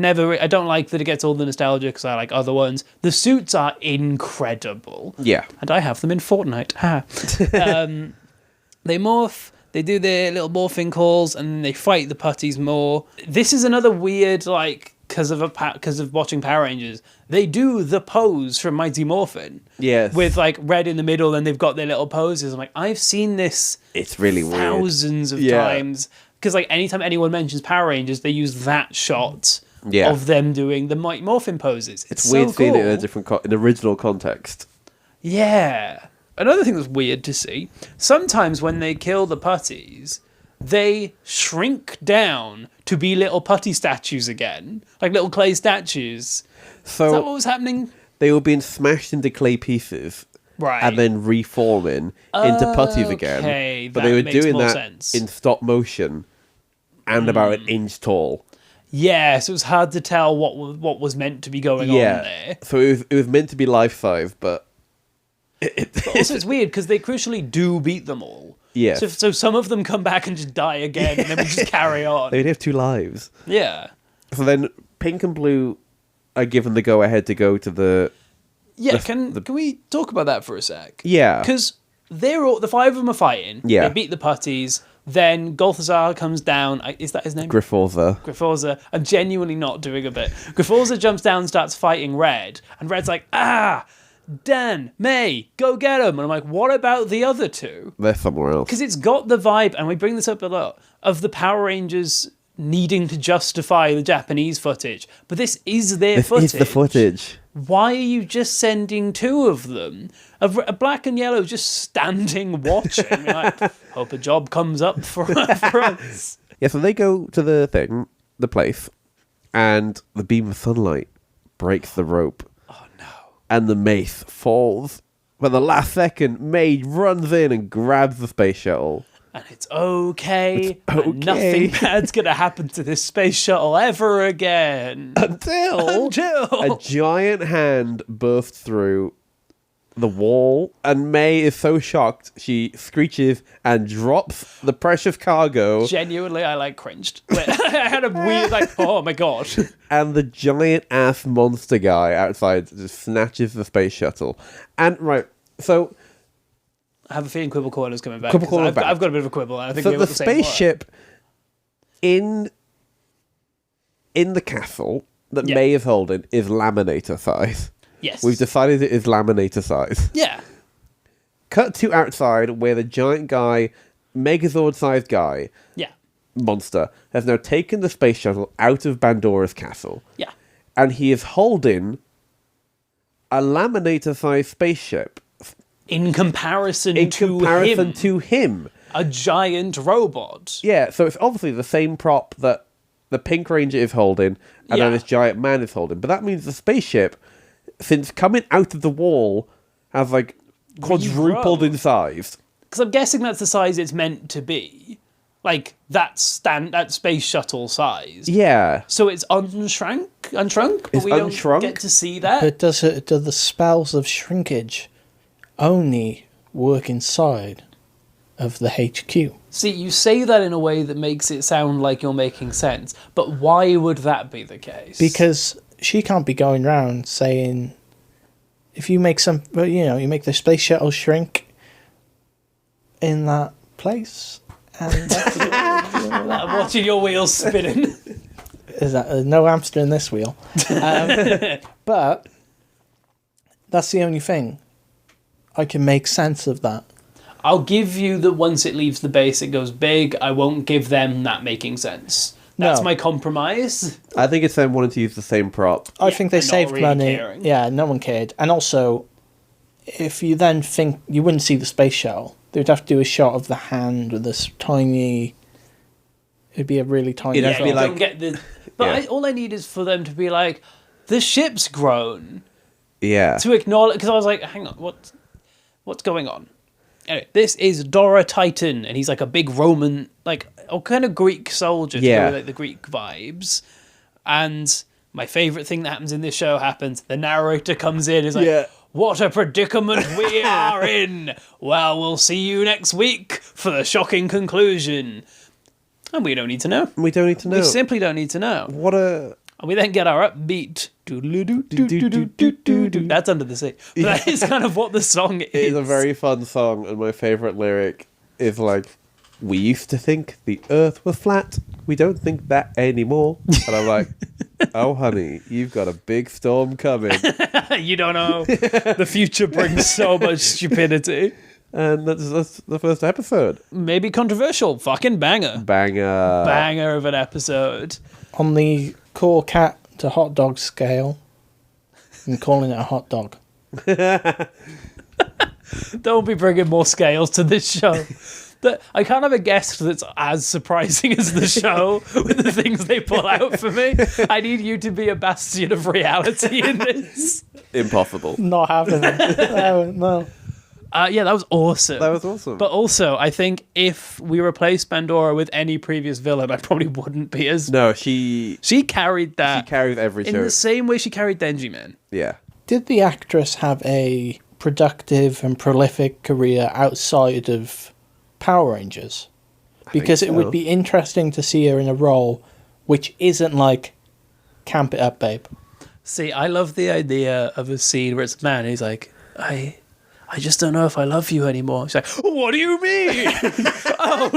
don't like that it gets all the nostalgia because I like other ones. The suits are incredible.
Yeah.
And I have them in Fortnite. They morph, they do their little morphing calls, and they fight the putties more. This is another weird, like, because of watching Power Rangers, they do the pose from Mighty Morphin.
Yes.
With, like, red in the middle, and they've got their little poses. I'm like, I've seen this
it's really
thousands of times. Because, like, anytime anyone mentions Power Rangers, they use that shot of them doing the Mighty Morphin poses. It's
weird
so
seeing
cool.
it in a different, in original context.
Yeah. Another thing that's weird to see, sometimes when they kill the putties, they shrink down to be little putty statues again. Like little clay statues.
So
Is that what was happening?
They were being smashed into clay pieces.
Right.
And then reforming into putties again. But they were doing that in stop motion and about an inch tall.
Yeah, so it was hard to tell what was meant to be going on there.
So it was meant to be life-size, but...
But also it's weird, because they crucially do beat them all.
Yeah.
So some of them come back and just die again, and then we just carry on.
They'd have 2 lives.
Yeah.
So then Pink and Blue are given the go-ahead to go to the...
Yeah, can we talk about that for a sec?
Yeah.
Because the 5 of them are fighting.
Yeah.
They beat the putties. Then Golthazar comes down. Is that his name?
Grifforza.
I'm genuinely not doing a bit. Grifforza jumps down and starts fighting Red. And Red's like, Dan, May, go get him. And I'm like, what about the other 2?
They're somewhere else.
Because it's got the vibe, and we bring this up a lot, of the Power Rangers needing to justify the Japanese footage. But this is their footage.
This is the footage.
Why are you just sending 2 of them? A black and yellow just standing watching. Like, hope a job comes up for us.
Yeah, so they go to the place, and the beam of sunlight breaks the rope.
Oh no.
And the mace falls. But the last second, May runs in and grabs the space shuttle.
And it's okay. And nothing bad's going to happen to this space shuttle ever again.
Until a giant hand bursts through the wall, and May is so shocked she screeches and drops the precious cargo.
Genuinely, I cringed. I had a weird oh my god.
And the giant ass monster guy outside just snatches the space shuttle. And so
I have a feeling Quibble Corner's coming back.
I've
got a bit of a quibble. I think
so the spaceship in the castle that May is holding is laminator size.
Yes.
We've decided it is laminator size.
Yeah.
Cut to outside where the giant guy, Megazord-sized guy, monster, has now taken the space shuttle out of Bandora's castle.
Yeah.
And he is holding a laminator-sized spaceship.
In comparison to him. A giant robot.
Yeah, so it's obviously the same prop that the Pink Ranger is holding and then this giant man is holding. But that means the spaceship, since coming out of the wall, has quadrupled in size.
Because I'm guessing that's the size it's meant to be. Like that space shuttle size.
Yeah.
So it's unshrunk, but we don't get to see that.
But do the spells of shrinkage only work inside of the HQ?
See, you say that in a way that makes it sound like you're making sense, but why would that be the case?
Because she can't be going around saying, if you make you make the space shuttle shrink in that place, and
I'm watching your wheels spinning.
There's no hamster in this wheel. But that's the only thing I can make sense of that.
I'll give you that once it leaves the base, it goes big. I won't give them that making sense. That's my compromise.
I think it's them wanting to use the same prop.
I think they
and not
saved
really
money.
caring.
Yeah, no one cared. And also, if you then think you wouldn't see the space shuttle, they'd have to do a shot of the hand with this tiny. It'd be a really tiny.
It'd have to be
You
like-
don't get the. But all I need is for them to be like, the ship's grown.
Yeah.
To acknowledge, because I was like, hang on, what's going on? Anyway, this is Dora Titan, and he's like a big Roman, like a kind of Greek soldier, to go with, like the Greek vibes. And my favourite thing that happens in this show happens. The narrator comes in, is like, what a predicament we are in. Well, we'll see you next week for the shocking conclusion. And we don't need to know.
We don't need to know.
We simply don't need to know.
What a...
And we then get our upbeat. That's Under the Sea. But that is kind of what the song is.
It's a very fun song, and my favourite lyric is like, we used to think the earth was flat. We don't think that anymore. And I'm like, oh, honey, you've got a big storm coming.
You don't know. The future brings so much stupidity.
And that's the first episode.
Maybe controversial. Fucking banger.
Banger.
Banger of an episode.
On the core cat to hot dog scale, I'm calling it a hot dog.
Don't be bringing more scales to this show. I can't have a guest that's as surprising as the show with the things they pull out for me. I need you to be a bastion of reality in this.
Impossible.
Not having it. No.
Yeah, that was awesome.
That was awesome.
But also, I think if we replaced Bandora with any previous villain, I probably wouldn't be as...
No, she
carried that.
She carried every
in
show.
the same way she carried Denji Man.
Yeah.
Did the actress have a productive and prolific career outside of Power Rangers? Because it would be interesting to see her in a role which isn't like, camp it up, babe.
See, I love the idea of a scene where it's a man, he's like, I just don't know if I love you anymore. She's like, what do you mean? Oh,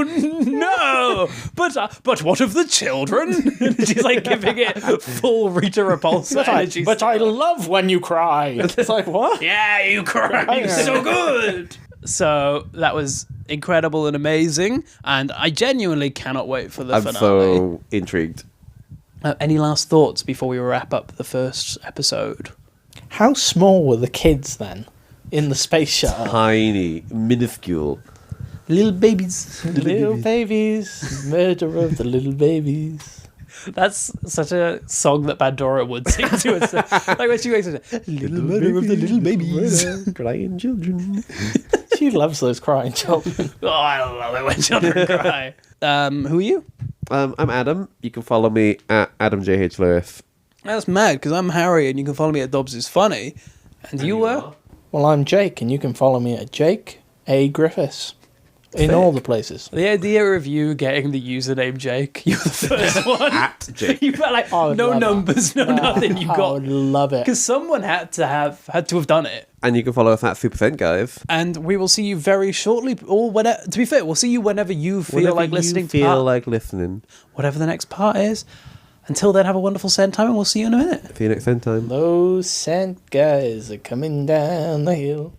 no. But what of the children? She's like giving it full Rita Repulsa energy.
But I love when you cry. It's like, what?
Yeah, you cry. You're so good. So that was incredible and amazing. And I genuinely cannot wait for the
I'm
finale.
so intrigued.
Any last thoughts before we wrap up the first episode?
How small were the kids then in the space shuttle?
Tiny, minuscule.
Little babies.
Little babies, murder of the little babies.
That's such a song that Bandora would sing to us. Like when she wakes up, little murder of the little babies.
Crying children.
She loves those crying children.
Oh, I love it when children cry. Who are you?
I'm Adam. You can follow me at AdamJH Lewis.
That's mad, because I'm Harry, and you can follow me at Dobbs is Funny. And you were?
Well, I'm Jake, and you can follow me at Jake A. Griffiths. In all the places.
The idea of you getting the username Jake, you were the first one.
At Jake.
You felt like no numbers, no nothing. You
I
got
would love it.
because someone had to have done it.
And you can follow us at Supercent, guys.
And we will see you very shortly. Or whenever, to be fair, we'll see you whenever you feel
Whenever
like
you
listening.
feel like listening.
Whatever the next part is. Until then, have a wonderful send time, and we'll see you in a minute.
See you next time.
Those scent guys are coming down the hill.